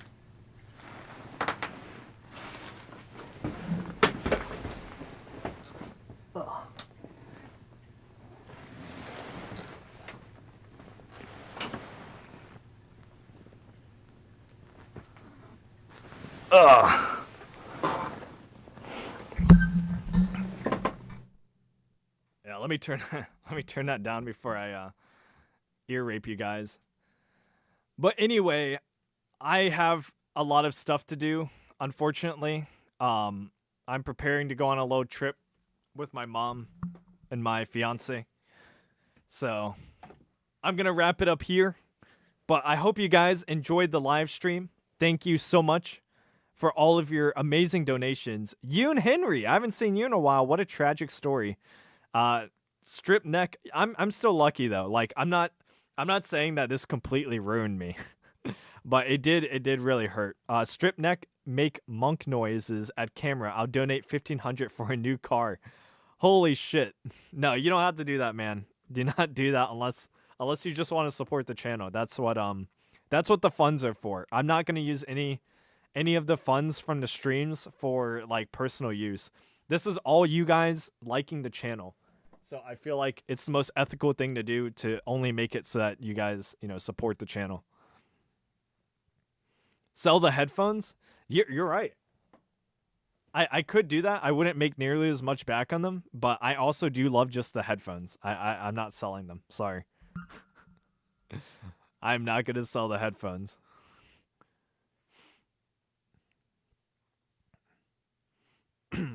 Ugh. Yeah, let me turn that down before I ear rape you guys. But anyway, I have a lot of stuff to do, unfortunately. I'm preparing to go on a little trip with my mom and my fiance. So, I'm going to wrap it up here. But I hope you guys enjoyed the live stream. Thank you so much for all of your amazing donations. Yoon Henry, I haven't seen you in a while. What a tragic story. Strip neck. I'm still lucky though. Like I'm not saying that this completely ruined me. But it did really hurt. Strip neck, make monk noises at camera. I'll donate $1,500 for a new car. Holy shit. No, you don't have to do that, man. Do not do that unless you just want to support the channel. That's what the funds are for. I'm not going to use any of the funds from the streams for like personal use. This is all you guys liking the channel. So I feel like it's the most ethical thing to do to only make it so that you guys, support the channel. Sell the headphones? You're right. I could do that. I wouldn't make nearly as much back on them, but I also do love just the headphones. I'm not selling them. Sorry. I'm not going to sell the headphones.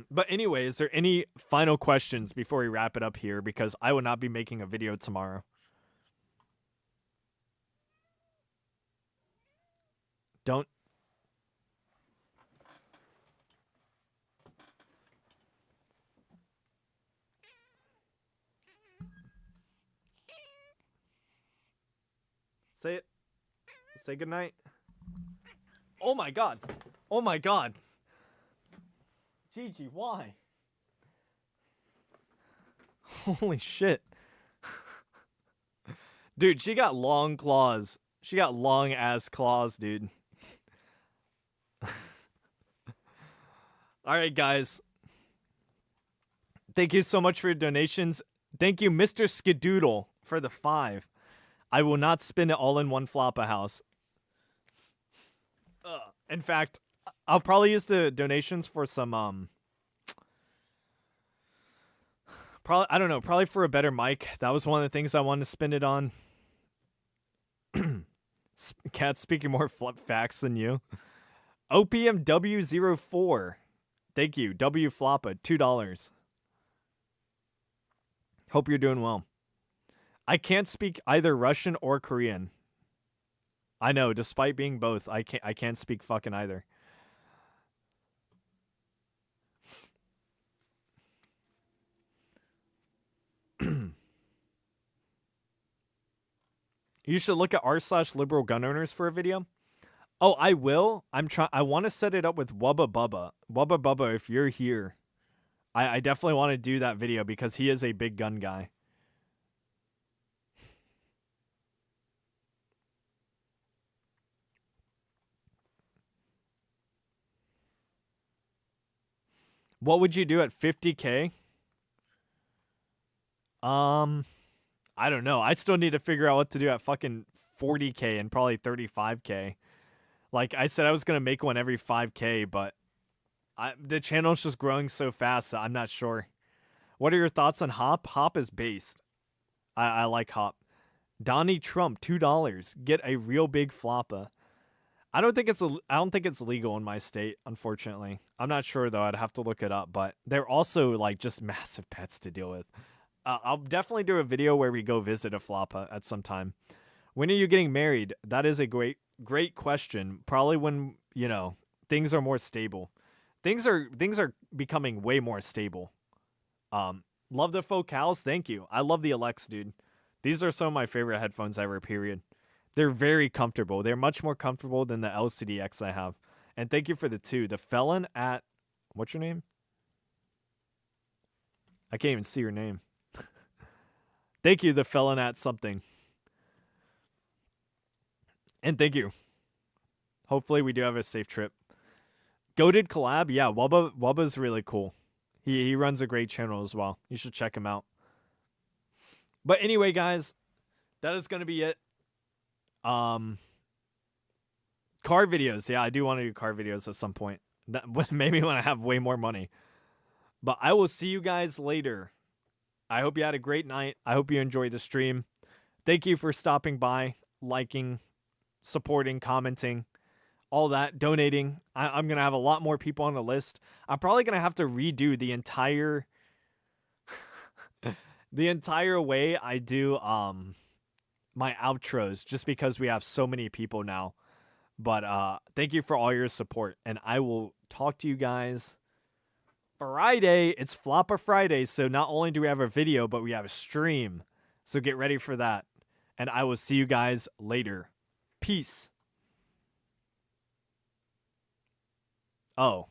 But anyway, is there any final questions before we wrap it up here? Because I will not be making a video tomorrow. Don't. Say it. Say goodnight. Oh my god. Oh my god. Gigi, why? Holy shit. Dude, she got long claws. She got long ass claws, dude. Alright, guys. Thank you so much for your donations. Thank you, Mr. Skidoodle, for the 5. I will not spin it all in one Floppa house. In fact, I'll probably use the donations for some, probably for a better mic. That was one of the things I wanted to spend it on. Cat speaking more facts than you. Opium W04. Thank you. W Floppa, $2. Hope you're doing well. I can't speak either Russian or Korean. I know, despite being both, I can't speak fucking either. You should look at r/liberal gun owners for a video. Oh, I will. I want to set it up with Wubba Bubba. Wubba Bubba, if you're here, I definitely want to do that video because he is a big gun guy. What would you do at 50K? I don't know. I still need to figure out what to do at fucking 40K and probably 35K. Like I said, I was going to make one every 5K, but the channel's just growing so fast that I'm not sure. What are your thoughts on Hop? Hop is based. I like Hop. Donnie Trump, $2. Get a real big Floppa. I don't think it's legal in my state, unfortunately. I'm not sure though. I'd have to look it up, but they're also like just massive pets to deal with. I'll definitely do a video where we go visit a Floppa at some time. When are you getting married? That is a great question. Probably when, you know, things are more stable. Things are becoming way more stable. Love the focals. Thank you. I love the Alex, dude. These are some of my favorite headphones ever, period. They're very comfortable. They're much more comfortable than the LCD-X I have. And thank you for the 2. The felon at, what's your name? I can't even see your name. Thank you, the felon at something. And thank you. Hopefully we do have a safe trip. Goated collab? Yeah, Wubba's really cool. He runs a great channel as well. You should check him out. But anyway, guys, that is going to be it. Car videos. Yeah, I do want to do car videos at some point. Maybe when I have way more money. But I will see you guys later. I hope you had a great night. I hope you enjoyed the stream. Thank you for stopping by, liking, supporting, commenting, all that, donating. I'm going to have a lot more people on the list. I'm probably going to have to redo the entire way I do my outros just because we have so many people now. But thank you for all your support, and I will talk to you guys Friday. It's Floppa Friday, so not only do we have a video, but we have a stream. So get ready for that. And I will see you guys later. Peace. Oh.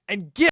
And get